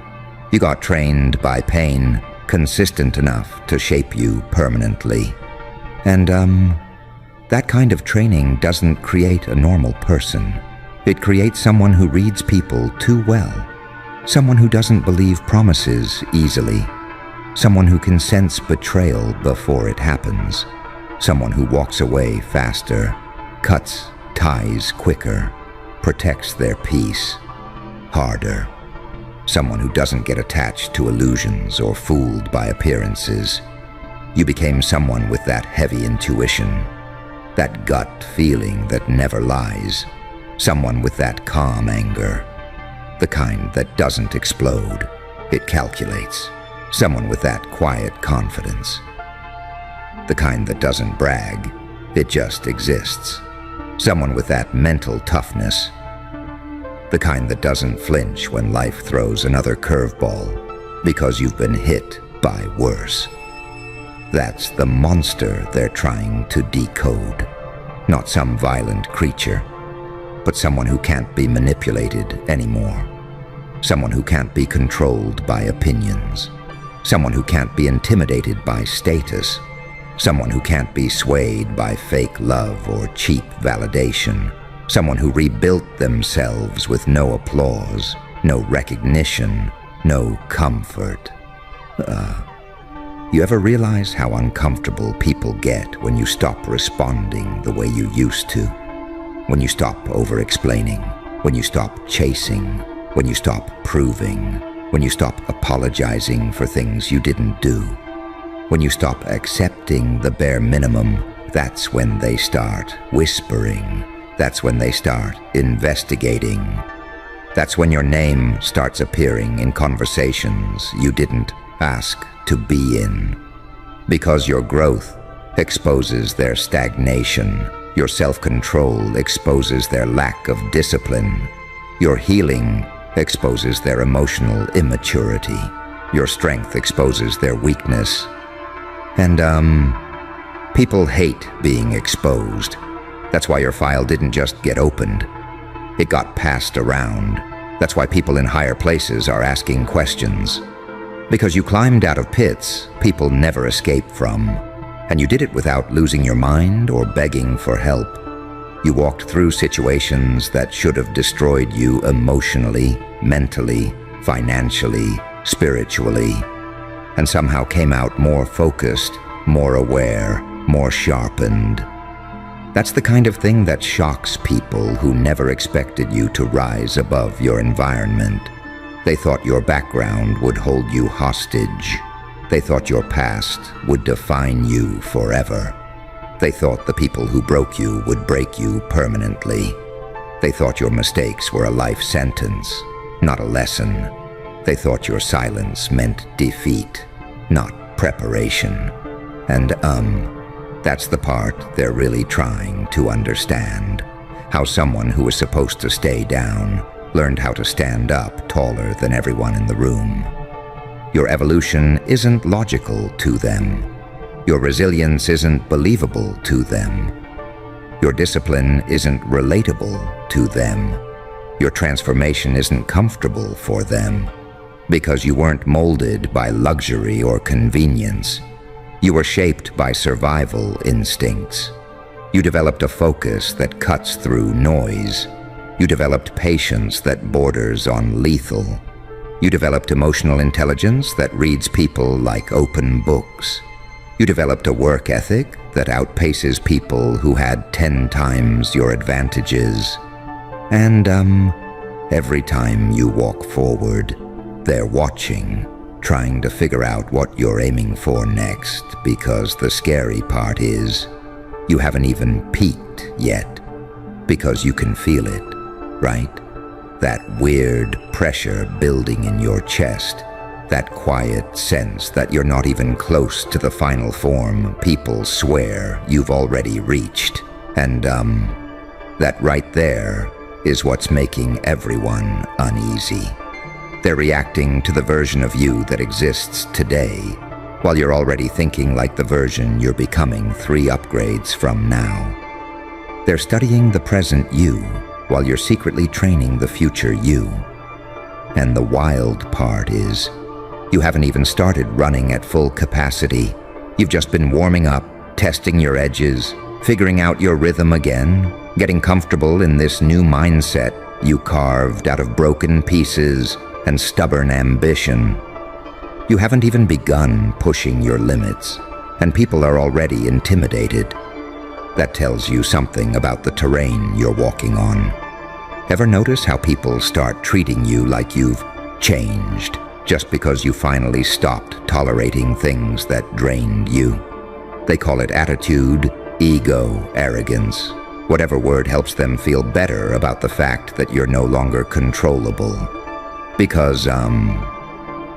You got trained by pain consistent enough to shape you permanently. And, that kind of training doesn't create a normal person. It creates someone who reads people too well. Someone who doesn't believe promises easily. Someone who can sense betrayal before it happens. Someone who walks away faster, cuts ties quicker, protects their peace. harder. Someone who doesn't get attached to illusions or fooled by appearances. You became someone with that heavy intuition, that gut feeling that never lies. Someone with that calm anger, the kind that doesn't explode, it calculates. Someone with that quiet confidence, the kind that doesn't brag, it just exists. Someone with that mental toughness, the kind that doesn't flinch when life throws another curveball because you've been hit by worse. That's the monster they're trying to decode. Not some violent creature, but someone who can't be manipulated anymore. Someone who can't be controlled by opinions. Someone who can't be intimidated by status. Someone who can't be swayed by fake love or cheap validation. Someone who rebuilt themselves with no applause, no recognition, no comfort. You ever realize how uncomfortable people get when you stop responding the way you used to? When you stop over-explaining, when you stop chasing, when you stop proving, when you stop apologizing for things you didn't do, when you stop accepting the bare minimum, that's when they start whispering. That's when they start investigating. That's when your name starts appearing in conversations you didn't ask to be in. Because your growth exposes their stagnation. Your self-control exposes their lack of discipline. Your healing exposes their emotional immaturity. Your strength exposes their weakness. And, people hate being exposed. That's why your file didn't just get opened. It got passed around. That's why people in higher places are asking questions. Because you climbed out of pits people never escape from. And you did it without losing your mind or begging for help. You walked through situations that should have destroyed you emotionally, mentally, financially, spiritually, and somehow came out more focused, more aware, more sharpened. That's the kind of thing that shocks people who never expected you to rise above your environment. They thought your background would hold you hostage. They thought your past would define you forever. They thought the people who broke you would break you permanently. They thought your mistakes were a life sentence, not a lesson. They thought your silence meant defeat, not preparation. And that's the part they're really trying to understand. How someone who was supposed to stay down learned how to stand up taller than everyone in the room. Your evolution isn't logical to them. Your resilience isn't believable to them. Your discipline isn't relatable to them. Your transformation isn't comfortable for them. Because you weren't molded by luxury or convenience. You were shaped by survival instincts. You developed a focus that cuts through noise. You developed patience that borders on lethal. You developed emotional intelligence that reads people like open books. You developed a work ethic that outpaces people who had 10 times your advantages. And, every time you walk forward, they're watching, trying to figure out what you're aiming for next, because the scary part is, you haven't even peaked yet, because you can feel it, right? That weird pressure building in your chest, that quiet sense that you're not even close to the final form people swear you've already reached. And, that right there is what's making everyone uneasy. They're reacting to the version of you that exists today, while you're already thinking like the version you're becoming 3 upgrades from now. They're studying the present you, while you're secretly training the future you. And the wild part is, you haven't even started running at full capacity. You've just been warming up, testing your edges, figuring out your rhythm again, getting comfortable in this new mindset you carved out of broken pieces and stubborn ambition. You haven't even begun pushing your limits, and people are already intimidated. That tells you something about the terrain you're walking on. Ever notice how people start treating you like you've changed just because you finally stopped tolerating things that drained you? They call it attitude, ego, arrogance, whatever word helps them feel better about the fact that you're no longer controllable. Because,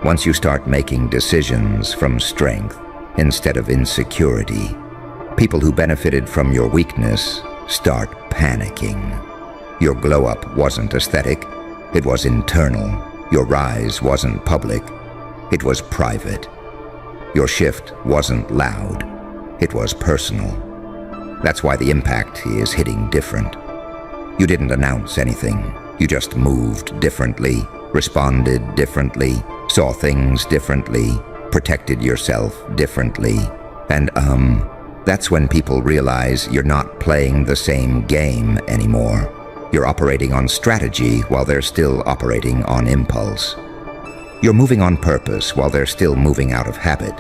once you start making decisions from strength instead of insecurity, people who benefited from your weakness start panicking. Your glow-up wasn't aesthetic, it was internal. Your rise wasn't public, it was private. Your shift wasn't loud, it was personal. That's why the impact is hitting different. You didn't announce anything, you just moved differently, responded differently, saw things differently, protected yourself differently. And, that's when people realize you're not playing the same game anymore. You're operating on strategy while they're still operating on impulse. You're moving on purpose while they're still moving out of habit.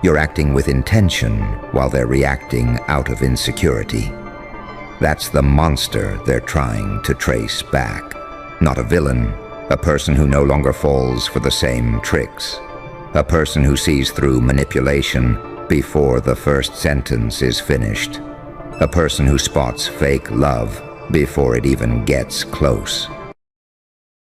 You're acting with intention while they're reacting out of insecurity. That's the monster they're trying to trace back. Not a villain, a person who no longer falls for the same tricks. A person who sees through manipulation before the first sentence is finished. A person who spots fake love before it even gets close.